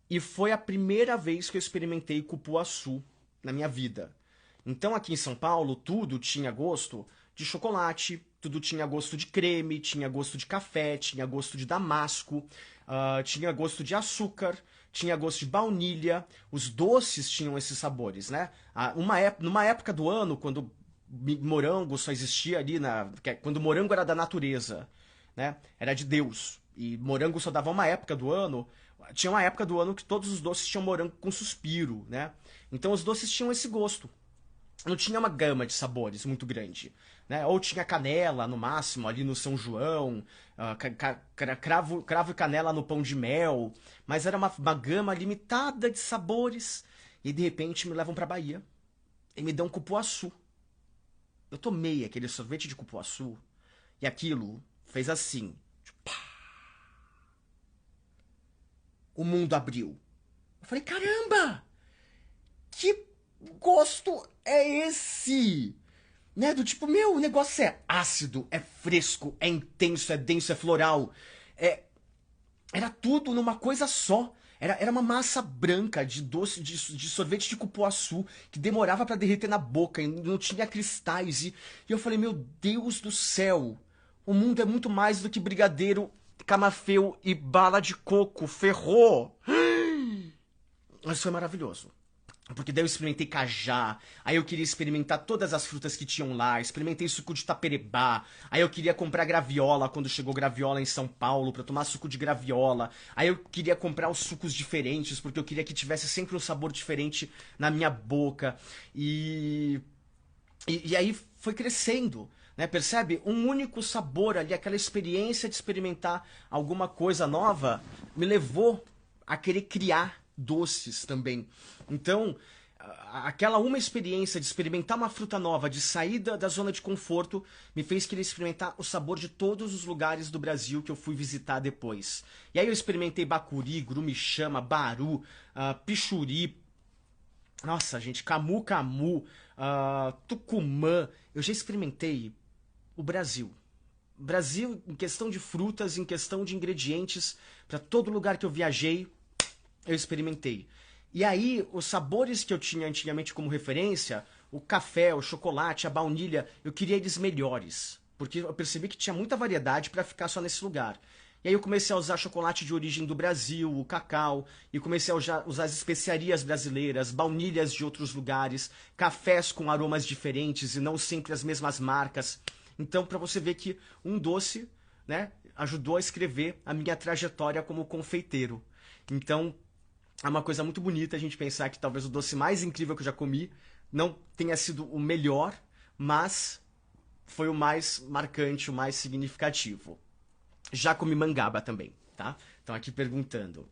E foi a primeira vez que eu experimentei cupuaçu na minha vida. Então aqui em São Paulo tudo tinha gosto de chocolate, tudo tinha gosto de creme, tinha gosto de café, tinha gosto de damasco, tinha gosto de açúcar, tinha gosto de baunilha. Os doces tinham esses sabores, né? Numa época do ano, quando morango só existia ali, quando morango era da natureza, né? Era de Deus. E morango só dava uma época do ano. Tinha uma época do ano que todos os doces tinham morango com suspiro, né? Então os doces tinham esse gosto. Não tinha uma gama de sabores muito grande, né? Ou tinha canela, no máximo, ali no São João, cravo e canela no pão de mel, mas era uma gama limitada de sabores. E de repente me levam pra Bahia e me dão cupuaçu. Eu tomei aquele sorvete de cupuaçu e aquilo fez assim. Pá. O mundo abriu. Eu falei, caramba! Que gosto é esse? Né? Do tipo, meu, o negócio é ácido, é fresco, é intenso, é denso, é floral. Era tudo numa coisa só. Era uma massa branca de doce, de sorvete de cupuaçu, que demorava pra derreter na boca, e não tinha cristais. E eu falei, meu Deus do céu, o mundo é muito mais do que brigadeiro, camafeu e bala de coco. Ferrou! Mas foi maravilhoso. Porque daí eu experimentei cajá, aí eu queria experimentar todas as frutas que tinham lá, experimentei suco de taperebá, aí eu queria comprar graviola quando chegou graviola em São Paulo pra tomar suco de graviola, aí eu queria comprar os sucos diferentes porque eu queria que tivesse sempre um sabor diferente na minha boca. E aí foi crescendo, né? Percebe? Um único sabor ali, aquela experiência de experimentar alguma coisa nova me levou a querer criar doces também. Então, aquela uma experiência de experimentar uma fruta nova, de sair da zona de conforto, me fez querer experimentar o sabor de todos os lugares do Brasil que eu fui visitar depois. E aí eu experimentei bacuri, grumichama, baru, pichuri, nossa, gente, camu-camu, tucumã. Eu já experimentei o Brasil. Brasil, em questão de frutas, em questão de ingredientes, para todo lugar que eu viajei, eu experimentei. E aí, os sabores que eu tinha antigamente como referência, o café, o chocolate, a baunilha, eu queria eles melhores. Porque eu percebi que tinha muita variedade para ficar só nesse lugar. E aí eu comecei a usar chocolate de origem do Brasil, o cacau, e comecei a usar as especiarias brasileiras, baunilhas de outros lugares, cafés com aromas diferentes e não sempre as mesmas marcas. Então, para você ver que um doce, né, ajudou a escrever a minha trajetória como confeiteiro. Então, é uma coisa muito bonita a gente pensar que talvez o doce mais incrível que eu já comi não tenha sido o melhor, mas foi o mais marcante, o mais significativo. Já comi mangaba também, tá? Então aqui perguntando.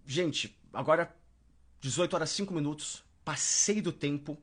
Gente, agora 18 horas 5 minutos, passei do tempo.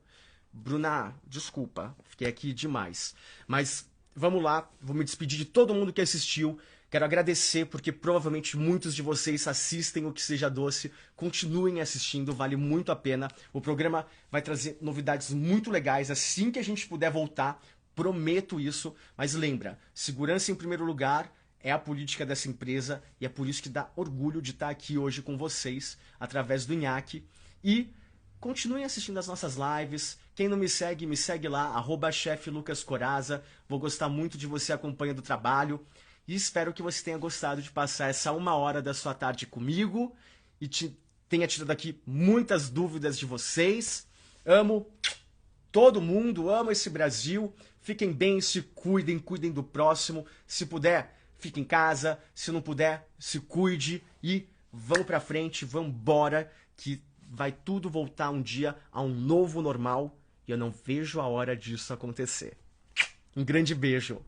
Bruna, desculpa, fiquei aqui demais. Mas vamos lá, vou me despedir de todo mundo que assistiu. Quero agradecer porque provavelmente muitos de vocês assistem o Que Seja Doce. Continuem assistindo, vale muito a pena. O programa vai trazer novidades muito legais assim que a gente puder voltar. Prometo isso. Mas lembra, segurança em primeiro lugar é a política dessa empresa e é por isso que dá orgulho de estar aqui hoje com vocês através do Nhaque. E continuem assistindo as nossas lives. Quem não me segue lá, @cheflucascoraza. Vou gostar muito de você acompanhando o trabalho. E espero que você tenha gostado de passar essa 1 hora da sua tarde comigo e tenha tirado aqui muitas dúvidas de vocês. Amo todo mundo, amo esse Brasil. Fiquem bem, se cuidem, cuidem do próximo. Se puder, fique em casa. Se não puder, se cuide e vamos pra frente, vamos embora, que vai tudo voltar um dia a um novo normal e eu não vejo a hora disso acontecer. Um grande beijo.